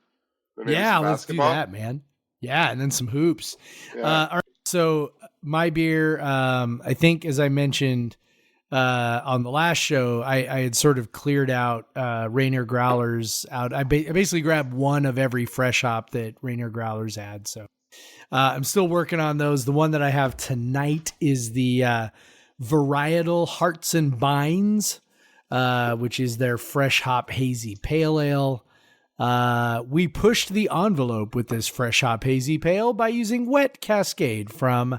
Yeah, let's do that, man. Yeah, and then some hoops. Yeah. All right. So my beer, I think, as I mentioned on the last show, I had sort of cleared out Rainier Growlers out. I basically grabbed one of every fresh hop that Rainier Growlers had. So I'm still working on those. The one that I have tonight is the Varietal Hearts and Binds, which is their fresh hop hazy pale ale. We pushed the envelope with this fresh hop hazy pale by using Wet Cascade from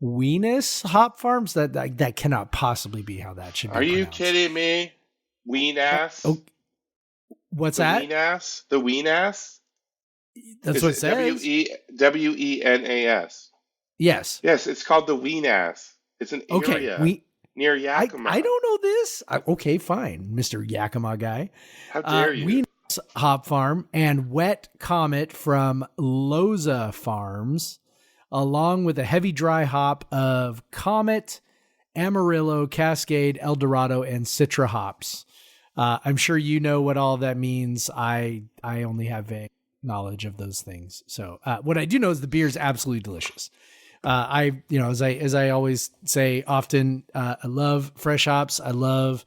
Weenus Hop Farms. That cannot possibly be how that should be. Are you pronounced. kidding me? Weenass? Oh, what's that? Weenass? The Weenass? That's what it says. Wenas. Yes. Yes, it's called the Weenass. It's an area near Yakima. I don't know this. Okay, fine, Mr. Yakima guy. How dare you? Weenus Hop Farm and Wet Comet from Loza Farms, along with a heavy dry hop of Comet, Amarillo, Cascade, El Dorado, and Citra hops. I'm sure you know what all of that means. I only have vague knowledge of those things. So what I do know is the beer is absolutely delicious. As I always say often, I love fresh hops. I love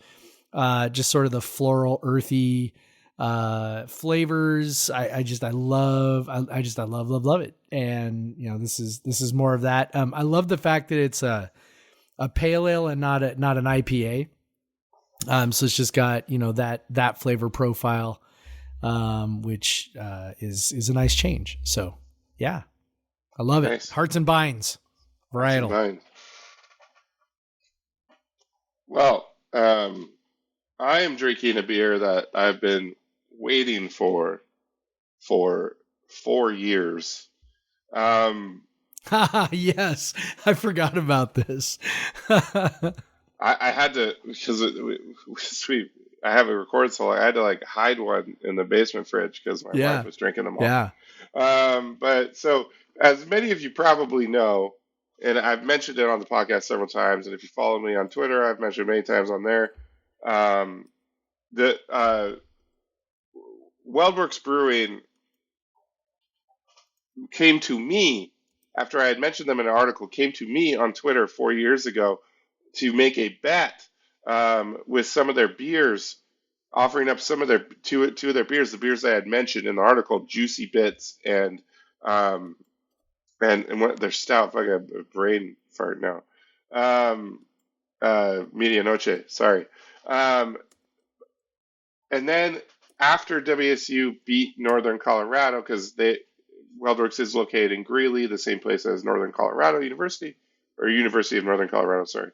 just sort of the floral, earthy flavors. I love it. And this is more of that. I love the fact that it's a pale ale and not an IPA. So it's just got that flavor profile, which is a nice change. So yeah, I love it. Nice. Hearts and Binds, varietal. Well, I am drinking a beer that I've been waiting for 4 years. Yes, I forgot about this. I had to, because I have a record, so I had to hide one in the basement fridge because my wife was drinking them all. Yeah. But so, as many of you probably know, and I've mentioned it on the podcast several times, and if you follow me on Twitter, I've mentioned it many times on there. The Weldworks Brewing came to me after I had mentioned them in an article. Came to me on Twitter 4 years ago to make a bet with some of their beers offering up some of their two of their beers, the beers I had mentioned in the article, Juicy Bits um and what their stout. Fuck, a brain fart now. Um, Medianoche. Sorry. Um, and then after WSU beat Northern Colorado, because WeldWorks is located in Greeley, the same place as Northern Colorado University, or University of Northern Colorado. Sorry.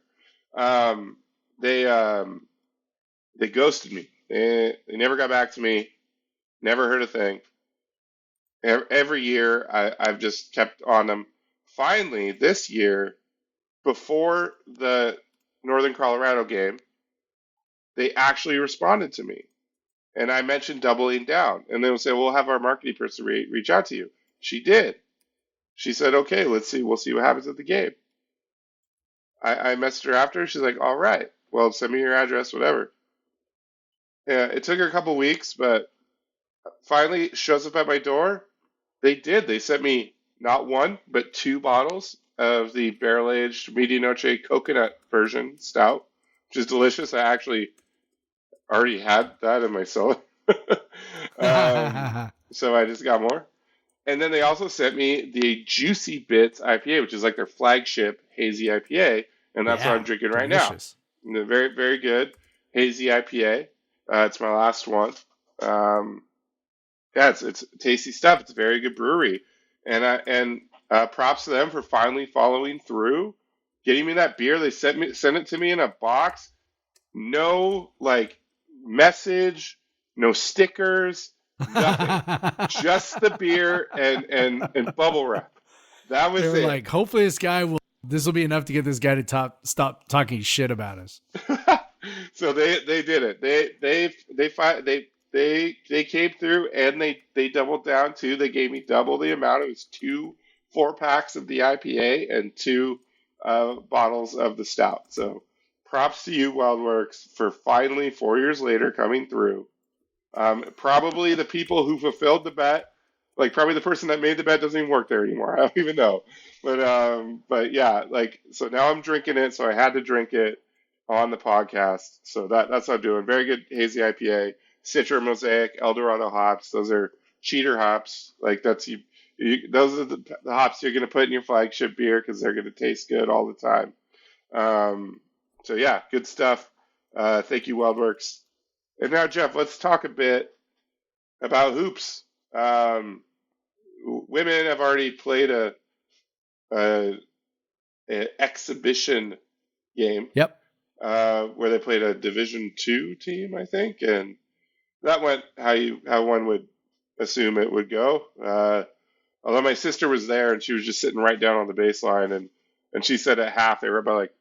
Um, they ghosted me. They never got back to me. Never heard a thing. Every year, I've just kept on them. Finally, this year, before the Northern Colorado game, they actually responded to me. And I mentioned doubling down. And they would say, we'll have our marketing person reach out to you. She did. She said, okay, let's see. We'll see what happens at the game. I messaged her after. She's like, all right. Well, send me your address, whatever. Yeah, it took her a couple weeks, but finally shows up at my door. They did. They sent me not one, but 2 bottles of the barrel-aged Medianoche coconut version stout, which is delicious. I actually already had that in my cellar. So I just got more. And then they also sent me the Juicy Bits IPA, which is like their flagship hazy IPA, and that's what I'm drinking right now. And they're very, very good hazy IPA. It's my last one. Yeah, it's tasty stuff. It's a very good brewery, and props to them for finally following through, getting me that beer. They sent it to me in a box, no like message, no stickers, nothing, just the beer and bubble wrap. That was They were it. like, hopefully this will be enough to get this guy to stop talking shit about us. So they did it. They came through and they doubled down too. They gave me double the amount. It was 2 4-packs of the IPA and 2 bottles of the stout. So props to you, WeldWorks, for finally 4 years later coming through. Probably the people who fulfilled the bet, like probably the person that made the bet doesn't even work there anymore. I don't even know. But yeah, like, so now I'm drinking it. So I had to drink it on the podcast. So that's what I'm doing. Very good hazy IPA. Citra, Mosaic, Eldorado hops. Those are cheater hops. Like those are the hops you're going to put in your flagship beer because they're going to taste good all the time. So yeah, good stuff. Thank you, WeldWorks. And now, Jeff, let's talk a bit about hoops. Women have already played an exhibition game. Yep. Where they played a Division II team, I think, and that went how one would assume it would go. Although my sister was there and she was just sitting right down on the baseline, and she said at half they were about like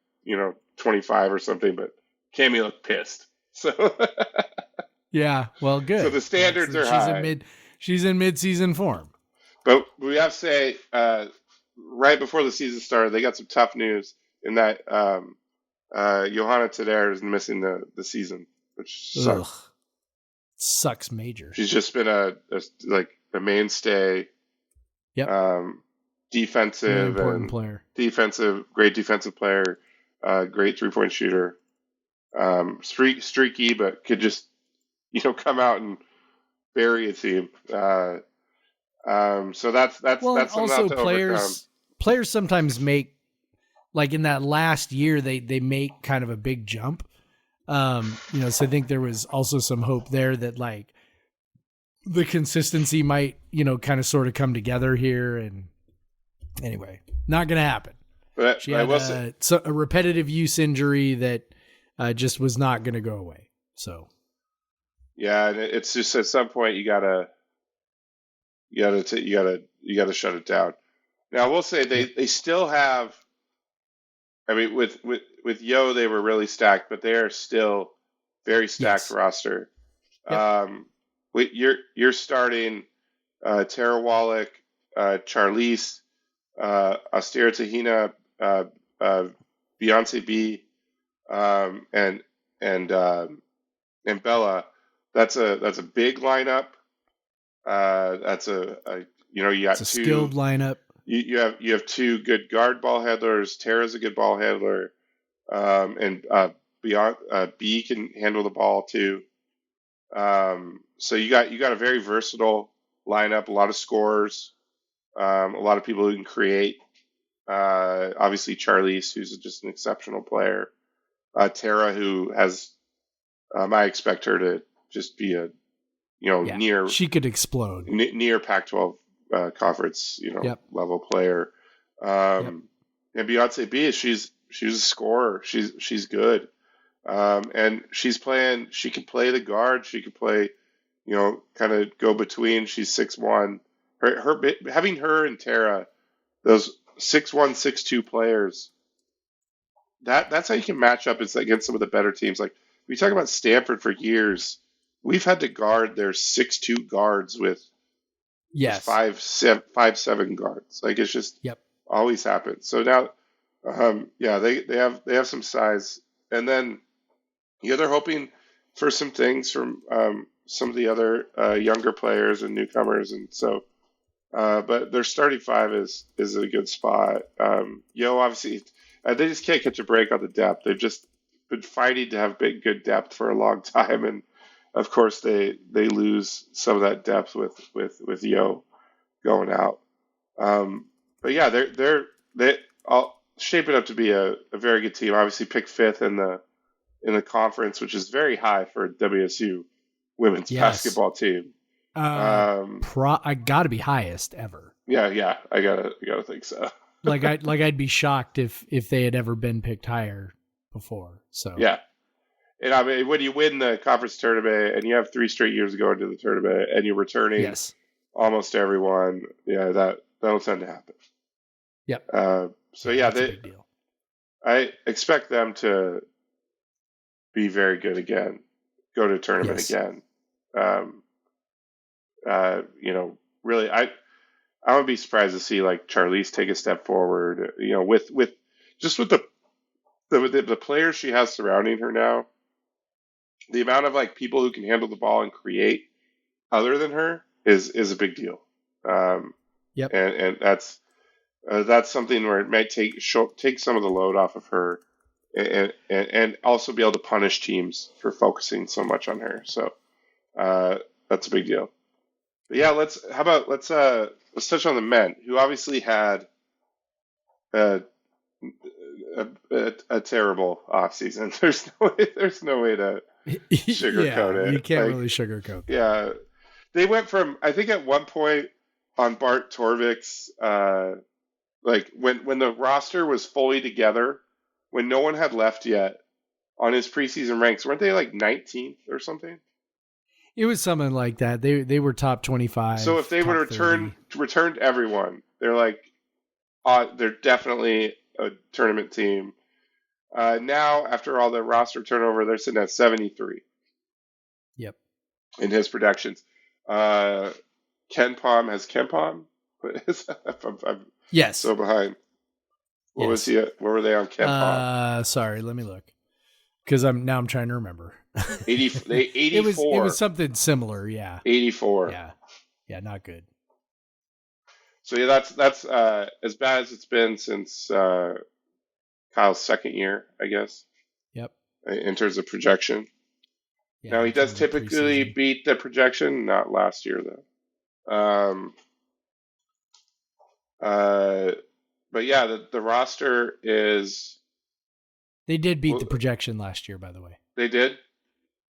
25 or something, but Cammie looked pissed. So yeah, well, good. So the standards are high. She's in mid-season form. But we have to say, right before the season started, they got some tough news in that Johanna Tadar is missing the season, which sucks. Ugh. Sucks major. She's just been a mainstay. Yep. Defensive, really important and player. Great defensive player, great 3-point shooter. Streaky, but could just come out and bury a team. So that's something also to overcome. Players sometimes make, like in that last year, they make kind of a big jump. So I think there was also some hope there that like the consistency might, kind of sort of come together here. And anyway, not going to happen. But she had a repetitive use injury that just was not going to go away. So yeah, and it's just at some point you gotta shut it down. Now I will say they still have. I mean, with Yo, they were really stacked, but they are still very stacked roster. Yep. You're starting Tara Wallach, Charlize, Astera Tahina, Beyonce B, and Bella. That's a big lineup. That's you got it's a two skilled lineup. You have 2 good guard ball handlers. Tara's a good ball handler, and B can handle the ball too. So you got a very versatile lineup, a lot of scorers, a lot of people who can create. Obviously Charlize, who's just an exceptional player. Tara, who has, I expect her to just be a, Yeah, near she could explode. near Pac-12 conference, Yep. level player. And Beyonce B, she's a scorer. She's good. And she can play the guard. She can play, kind of go between. She's 6'1". Having her and Tara, those 6'1", 6'2" players, that's how you can match up against some of the better teams. Like we talk about Stanford for years. We've had to guard their 6'2" guards with Yes. 5'7" guards. Like it's just always happens. So now, they have some size, and then they're hoping for some things from some of the other younger players and newcomers, and so. But their starting five is a good spot. Obviously, they just can't catch a break on the depth. They've just been fighting to have good depth for a long time, and of course they lose some of that depth with Yo going out. But yeah, they all shape it up to be a very good team. Obviously, picked fifth in the conference, which is very high for a WSU women's basketball team. I gotta be highest ever. Yeah, I gotta think so. I'd be shocked if they had ever been picked higher before. So yeah, and I mean when you win the conference tournament and you have 3 straight years to go into the tournament and you're returning almost everyone, that'll tend to happen. Yep. So yeah, that's a big deal. I expect them to be very good again, go to a tournament again. Really, I would be surprised to see like Charlize take a step forward. With the players she has surrounding her now, the amount of like people who can handle the ball and create other than her is a big deal. And that's something where it might take some of the load off of her, and also be able to punish teams for focusing so much on her. So that's a big deal. But yeah, let's touch on the men, who obviously had a terrible offseason. There's no way to sugarcoat it. You can't really sugarcoat that. Yeah. They went from, I think at one point on Bart Torvik's, when the roster was fully together, when no one had left yet on his preseason ranks, weren't they like 19th or something? It was something like that. They were top 25. So if they would have returned everyone, they're like, they're definitely a tournament team. Now, after all the roster turnover, they're sitting at 73. Yep. In his projections. Ken Palm has Ken Palm? I'm yes. so behind. What was he at? Where were they on Ken Palm? Sorry, let me look. Because I'm trying to remember. 84. It was something similar, yeah. 84. Yeah, not good. So yeah, that's as bad as it's been since Kyle's second year, I guess. Yep. In terms of projection. Yeah, now he does typically beat the projection, not last year though. But yeah, the roster is. They did beat the projection last year, by the way. They did?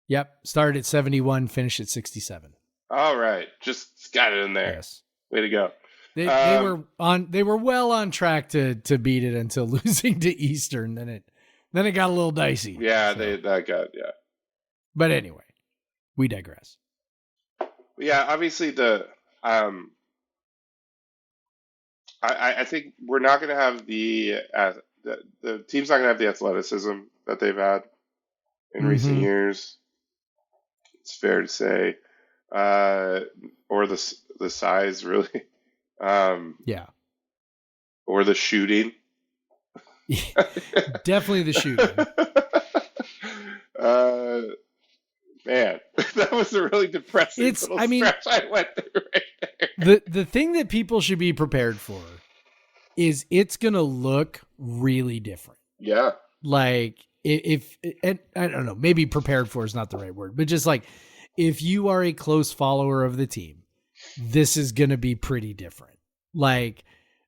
Yep. Started at 71, finished at 67. All right. Just got it in there. Yes. Way to go. They were well on track to beat it until losing to Eastern. Then it got a little dicey. Yeah, so. But anyway, we digress. Yeah, obviously I think we're not going to have the team's not going to have the athleticism that they've had in recent years. It's fair to say, or the size really. Yeah. Or the shooting. Definitely the shooting. Man, that was a really depressing stretch I went through right there. The thing that people should be prepared for is it's going to look really different. Yeah. Like if and I don't know, maybe prepared for is not the right word, but just like if you are a close follower of the team, this is going to be pretty different. Like,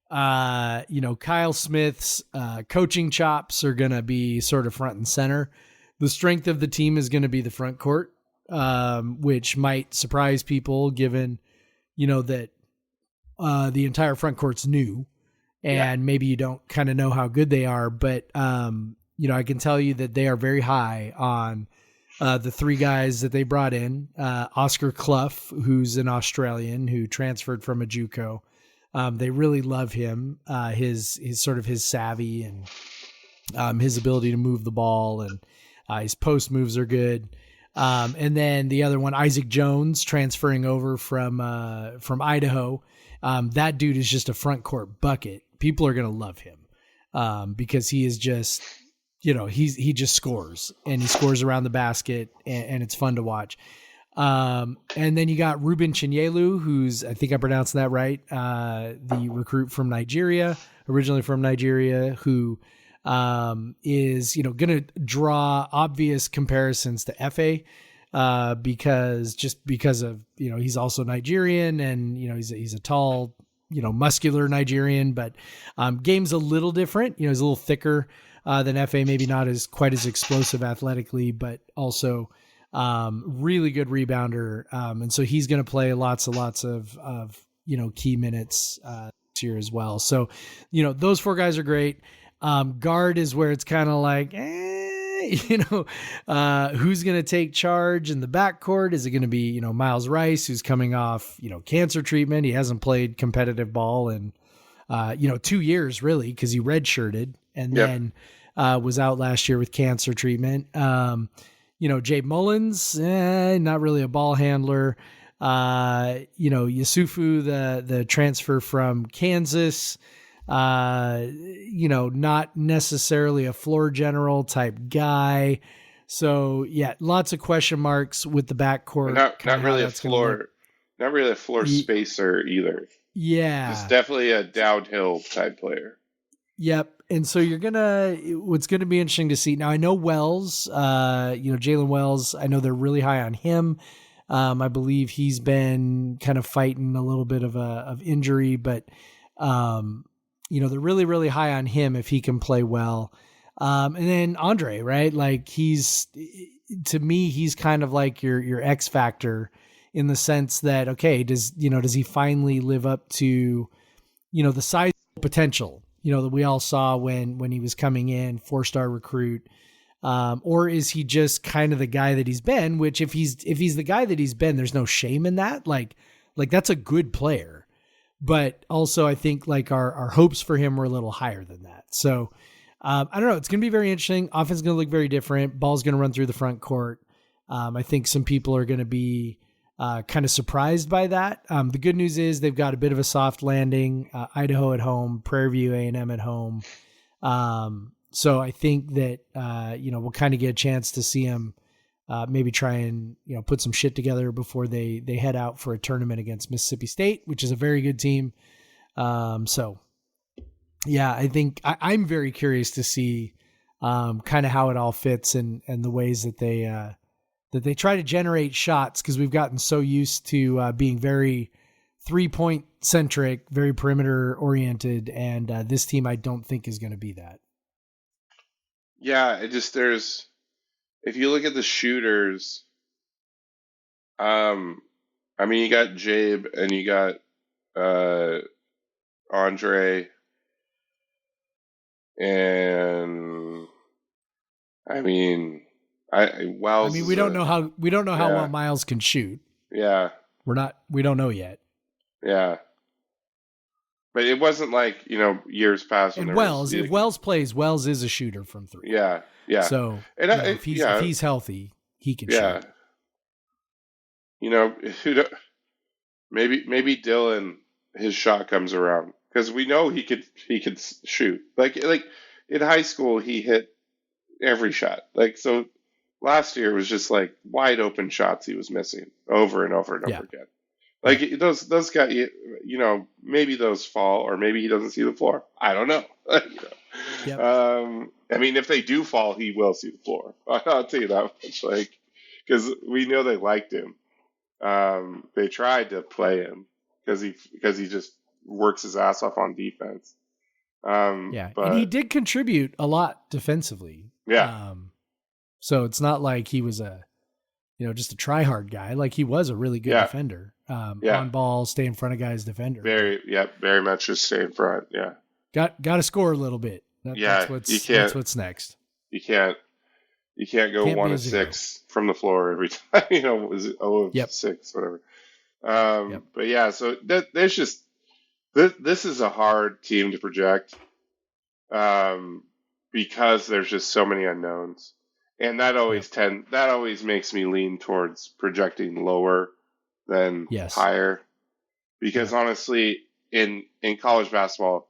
Kyle Smith's coaching chops are going to be sort of front and center. The strength of the team is going to be the front court, which might surprise people given, that the entire front court's new and maybe you don't kind of know how good they are. But, I can tell you that they are very high on the three guys that they brought in. Oscar Clough, who's an Australian who transferred from a JUCO. They really love him, his sort of his savvy and his ability to move the ball, and his post moves are good. And then the other one, Isaac Jones, transferring over from Idaho. That dude is just a front court bucket. People are going to love him because he is just, he just scores, and he scores around the basket, and it's fun to watch. And then you got Ruben Chinyelu, who's, I think I'm pronouncing that right, the recruit from Nigeria, originally from Nigeria, who is, going to draw obvious comparisons to Efe, because of, he's also Nigerian, and, he's a tall, muscular Nigerian, but game's a little different. He's a little thicker than Efe, maybe not quite as explosive athletically, but also really good rebounder. And so he's going to play lots of key minutes this year as well. So, those four guys are great. Guard is where it's kind of like, who's going to take charge in the backcourt? Is it going to be, Miles Rice, who's coming off, cancer treatment? He hasn't played competitive ball in, 2 years really, because he redshirted and then was out last year with cancer treatment. Jay Mullins, not really a ball handler. Yusufu, the transfer from Kansas, not necessarily a floor general type guy. So yeah, lots of question marks with the backcourt. Not really a floor spacer either. Yeah. It's definitely a downhill type player. Yep. And so what's going to be interesting to see. Now I know Wells, Jalen Wells, I know they're really high on him. I believe he's been kind of fighting a little bit of injury, but, they're really, really high on him if he can play well. And then Andre, right? Like to me, he's kind of like your X factor in the sense that, okay, does he finally live up to, the size potential, that we all saw when he was coming in, 4-star recruit, or is he just kind of the guy that he's been? Which if he's the guy that he's been, there's no shame in that. Like that's a good player, but also I think like our hopes for him were a little higher than that. So I don't know. It's going to be very interesting. Offense is going to look very different. Ball's going to run through the front court. I think some people are going to be kind of surprised by that. The good news is they've got a bit of a soft landing, Idaho at home, Prairie View A&M at home. So I think that, we'll kind of get a chance to see them maybe try and, put some shit together before they head out for a tournament against Mississippi State, which is a very good team. So yeah, I think I'm very curious to see kind of how it all fits and the ways that they try to generate shots, because we've gotten so used to being very 3-point centric, very perimeter oriented, and this team I don't think is going to be that. Yeah, if you look at the shooters, you got Jabe and you got Andre, and Wells. We don't know how well Miles can shoot. Yeah, we don't know yet. Yeah, but it wasn't like years past. And if Wells plays, Wells is a shooter from 3. Yeah. So if he's healthy, he can shoot. Maybe Dylan, his shot comes around, because we know he could shoot. Like in high school, he hit every shot. Like, so last year was just like wide open shots he was missing over and over and over again. Like those guys, maybe those fall, or maybe he doesn't see the floor. I don't know. If they do fall, he will see the floor. I'll tell you that much. because we know they liked him. They tried to play him because he just works his ass off on defense. Yeah, But and he did contribute a lot defensively. yeah, So it's not like he was just a try hard guy. Like he was a really good Yeah. defender. Yeah. On ball, stay in front of guys, defender. very much just stay in front. Yeah, Got to score a little bit. Yeah, That's what's next. you can't go Can't 1 be of a zero. 6 from the floor every time. Was it 0 of Yep. 6, whatever. Yep. But yeah, so there's just this is a hard team to project, because there's just so many unknowns, and that always makes me lean towards projecting lower than Yes. higher, because honestly, in college basketball,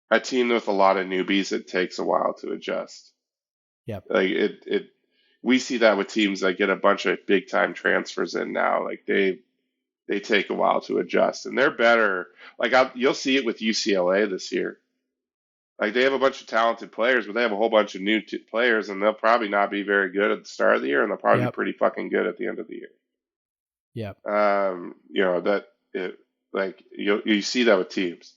a team with a lot of newbies, it takes a while to adjust. Yep. Like we see that with teams that get a bunch of big time transfers in now. Like they take a while to adjust, and they're better. Like you'll see it with UCLA this year. Like they have a bunch of talented players, but they have a whole bunch of new players, and they'll probably not be very good at the start of the year, and they'll probably be pretty fucking good at the end of the year. Yep. You see that with teams.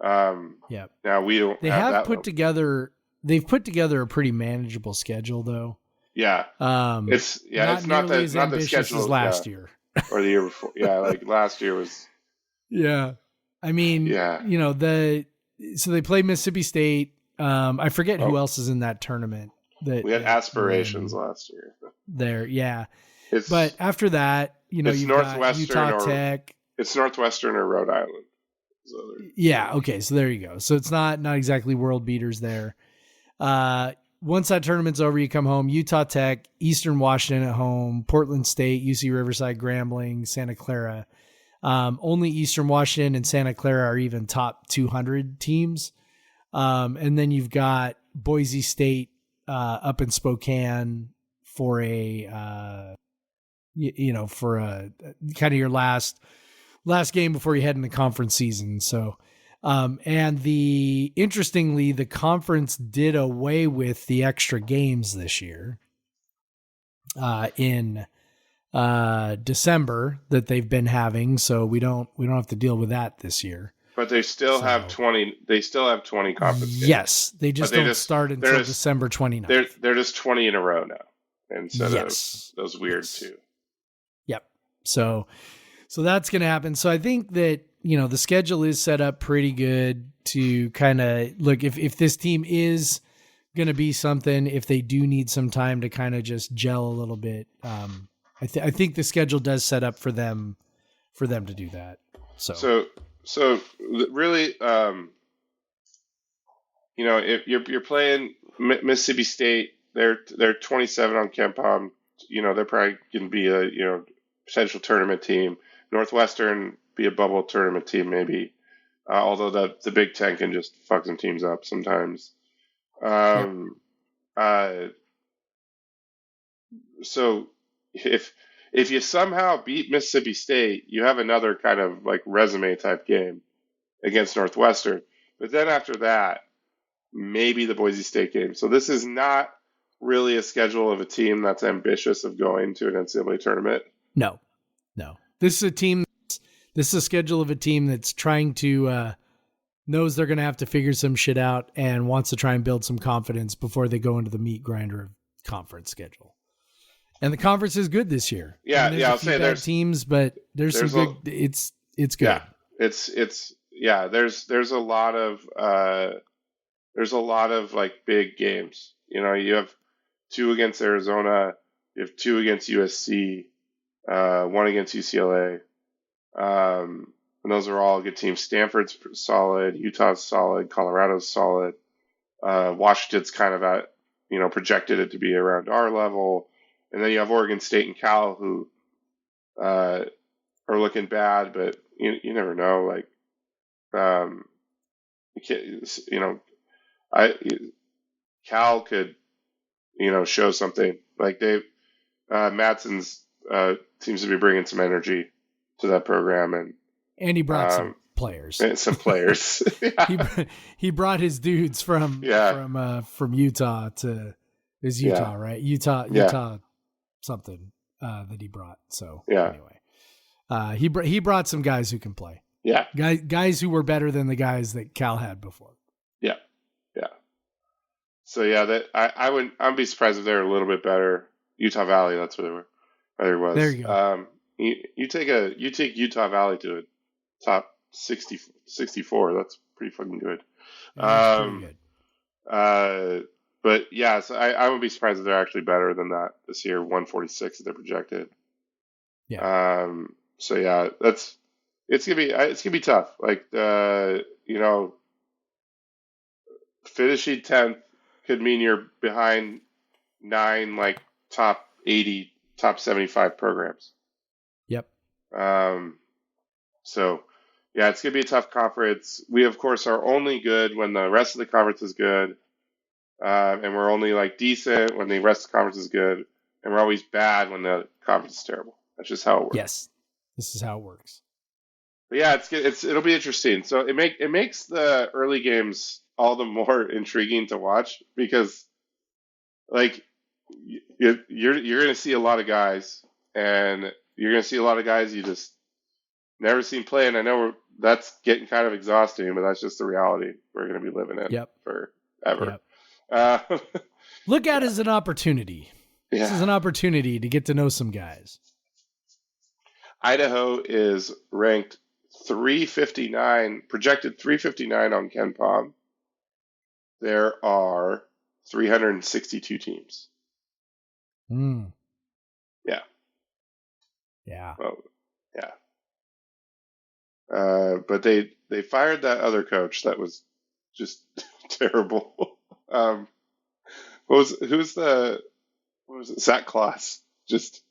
Yep. Now we don't. They have have that put together. They've put together a pretty manageable schedule, though. Yeah. It's not nearly as the ambitious schedule as last year. or the year before. Yeah, like last year was. Yeah. I mean, so they play Mississippi State. I forget who else is in that tournament. We had aspirations last year. There, yeah. It's, but after that, it's you've got Northwestern Utah Tech. It's Northwestern or Rhode Island. Yeah, okay, so there you go. So it's not exactly world beaters there. Once that tournament's over, you come home. Utah Tech, Eastern Washington at home, Portland State, UC Riverside, Grambling, Santa Clara. Only Eastern Washington and Santa Clara are even top 200 teams. And then you've got Boise State up in Spokane for a for a kind of your last game before you head into conference season. So, and interestingly, the conference did away with the extra games this year, in December that they've been having. So we don't have to deal with that this year. But they still have 20. They still have 20 conference games. Yes, they don't start until December 29th. They're just 20 in a row now instead of those weird 2. Yep. So that's going to happen. So I think that, the schedule is set up pretty good to kind of look if this team is going to be something, if they do need some time to kind of just gel a little bit. I think the schedule does set up for them to do that. So really, if you're playing Mississippi State, they're 27 on KenPom. They're probably going to be a potential tournament team. Northwestern be a bubble tournament team maybe, although the Big Ten can just fuck some teams up sometimes. So if you somehow beat Mississippi State, you have another kind of like resume type game against Northwestern. But then after that, maybe the Boise State game. So this is not really a schedule of a team that's ambitious of going to an NCAA tournament. No. This is a schedule of a team that's trying to, knows they're going to have to figure some shit out and wants to try and build some confidence before they go into the meat grinder of conference schedule. And the conference is good this year. I'll say there's teams, but there's some good. It's good. Yeah, there's a lot of like big games. You have 2 against Arizona, you have 2 against USC, 1 against UCLA, and those are all good teams. Stanford's solid, Utah's solid, Colorado's solid, Washington's kind of at projected it to be around our level. And then you have Oregon State and Cal who are looking bad, but you never know. Like, Cal could show something. Like Madsen's seems to be bringing some energy to that program, and he brought some players. And some players. he brought his dudes from Utah to Utah, right? Utah something. that he brought. So Yeah. anyway, he brought some guys who can play. Yeah. Guys who were better than the guys that Cal had before. Yeah. Yeah. So yeah, that I'd be surprised if they were a little bit better. Utah Valley, that's what they were. There it was. There you go. You take Utah Valley to a top 64. That's pretty fucking good. That's pretty good. But yeah, so I would be surprised if they're actually better than that this year. 146 that they're projected. Yeah. So yeah, it's gonna be tough. Like finishing 10th could mean you're behind 9 like top 80, top 75 programs. Yep. So yeah, it's gonna be a tough conference. We of course are only good when the rest of the conference is good, and we're only like decent when the rest of the conference is good, and we're always bad when the conference is terrible. That's just how it works. Yes, this is how it works. But yeah, it'll be interesting. So it makes the early games all the more intriguing to watch because like you're going to see a lot of guys, and you're going to see a lot of guys you just never seen play. And I know that's getting kind of exhausting, but that's just the reality we're going to be living in forever. Yep. Look at it as an opportunity. Yeah. This is an opportunity to get to know some guys. Idaho is ranked 359, projected 359 on KenPom. There are 362 teams. Yeah. Yeah. Well, yeah. But they fired that other coach that was just terrible. What was it? Zach Kloss. Just,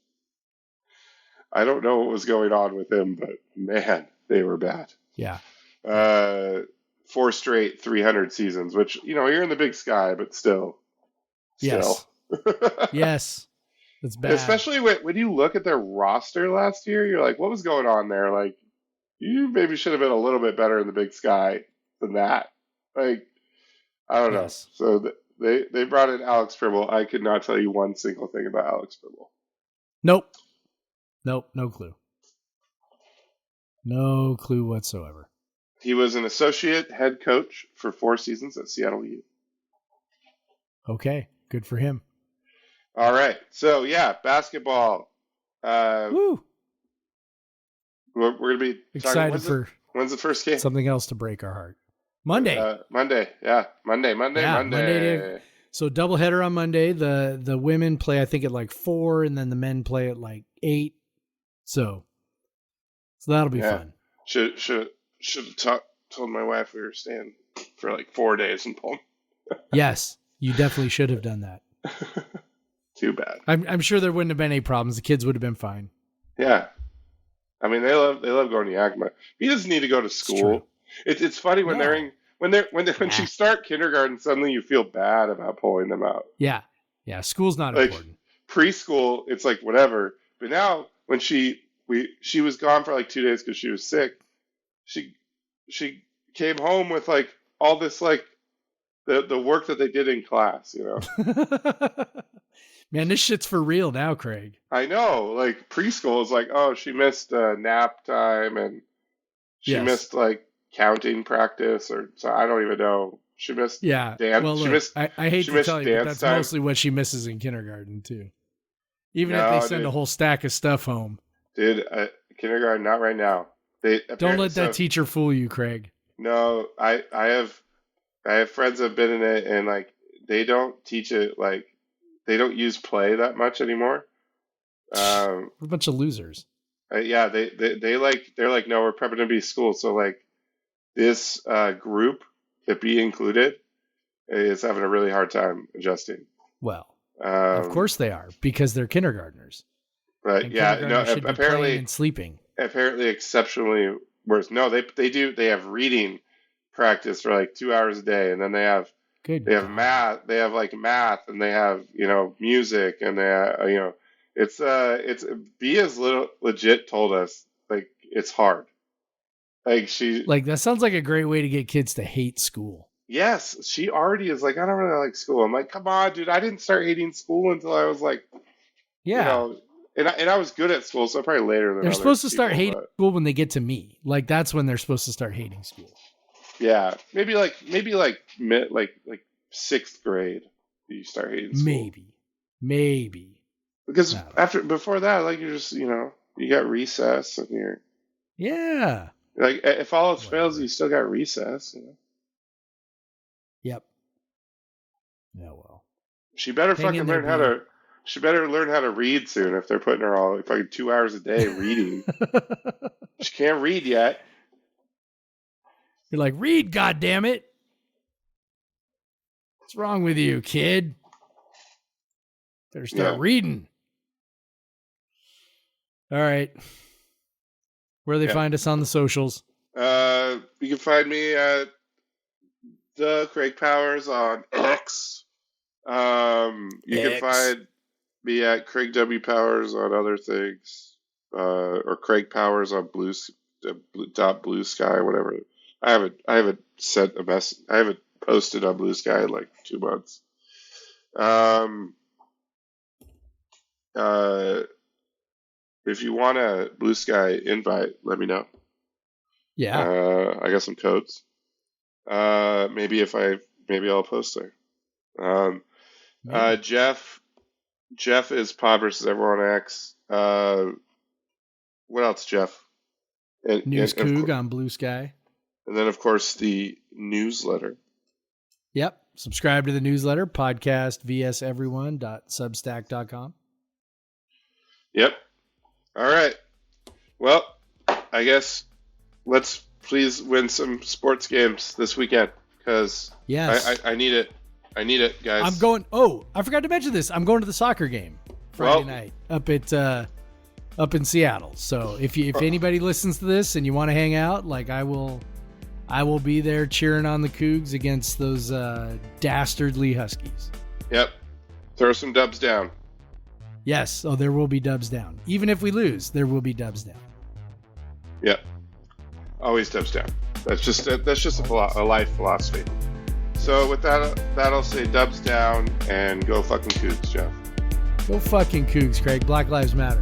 I don't know what was going on with him, but man, they were bad. Yeah. 4 straight 300 seasons, which, you're in the Big Sky, but still. Yes. Yes. It's bad. Especially when you look at their roster last year, you're like, what was going on there? Like, you maybe should have been a little bit better in the Big Sky than that. Like, I don't know. So they brought in Alex Fribble. I could not tell you one single thing about Alex Fribble. Nope. No clue. No clue whatsoever. He was an associate head coach for 4 seasons at Seattle U. Okay, good for him. All right. So, yeah, basketball. Woo! We're going to be Excited talking, when's the first game? Something else to break our heart. Monday. Monday. So doubleheader on Monday. The women play, I think, at like 4, and then the men play at like 8. So that'll be fun. Should have told my wife we were staying for like 4 days in Pullman. Yes, you definitely should have done that. Too bad. I'm sure there wouldn't have been any problems. The kids would have been fine. Yeah, I mean they love going to Yakima. He doesn't need to go to school. It's funny when when you start kindergarten, suddenly you feel bad about pulling them out. Yeah. School's not like, important. Preschool, it's like whatever. But now when she was gone for like 2 days because she was sick. She came home with like all this like the work that they did in class, Man, this shit's for real now, Craig. I know. Like preschool is like, oh, she missed nap time and she missed like counting practice, or so I don't even know. She missed dance. Well, look, I hate to tell you, but that's time. mostly what she misses in kindergarten too. Even if they send a whole stack of stuff home. Dude, kindergarten, not right now. Don't let that teacher fool you, Craig. No, I have friends that have been in it, and like they don't teach it, like they don't use play that much anymore. We're a bunch of losers. Yeah, they're like, no, we're prepping to be school. So like this group that be included is having a really hard time adjusting. Well, of course they are, because they're kindergartners. Right? Yeah. No. Apparently, and sleeping. Apparently, exceptionally worse. No, they do. They have reading practice for like 2 hours a day, and then they have math. They have like math, and they have music, and they it's Bia's legit told us like it's hard. Like that sounds like a great way to get kids to hate school. Yes, she already is like, I don't really like school. I'm like, come on, dude. I didn't start hating school until I was like, And I was good at school, so probably later than They're other supposed to start people, hating but school when they get to me. Like that's when they're supposed to start hating school. yeah, maybe like mid like sixth grade you start hating school. Maybe. Because No. before that, like you're just you got recess and you're Yeah. like if all else fails, Whatever. you still got recess. Yep. Yeah. Well. She better Hang in fucking there, learn how to. She better learn how to read soon if they're putting her all like 2 hours a day reading. She can't read yet. You're like, read, goddammit. What's wrong with you, kid? Better start Yeah. reading. All right. Where do they Yeah. find us on the socials? You can find me at the Craig Powers on X. You can X. find me at Craig W Powers on other things, or Craig Powers on Blue Sky, whatever. I haven't sent a message. I haven't posted on Blue Sky in like 2 months. If you want a Blue Sky invite, let me know. Yeah. I got some codes. Maybe I'll post there. Maybe. Jeff is Pod versus Everyone X. What else, Jeff? News and, of Coug cour- on Blue Sky. and then of course the newsletter. Yep. Subscribe to the newsletter, podcastvseveryone.substack.com. Yep. All right. Well, I guess let's please win some sports games this weekend because Yes. I need it. I need it, guys. I'm going. Oh, I forgot to mention this. I'm going to the soccer game Friday night up in Seattle. So if anybody listens to this and you want to hang out, like I will be there cheering on the Cougs against those dastardly Huskies. Yep. Throw some dubs down. Yes. Oh, there will be dubs down. Even if we lose, there will be dubs down. Yep. Always dubs down. That's just a life philosophy. So with that, I'll say dubs down and go fucking Cougs, Jeff. Go fucking Cougs, Craig. Black Lives Matter.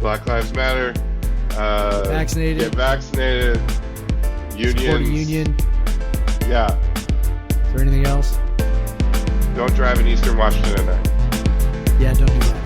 Black Lives Matter. Vaccinated. Get vaccinated. Unions. Support a union. Yeah. Is there anything else? Don't drive in Eastern Washington at night. Yeah, don't do that.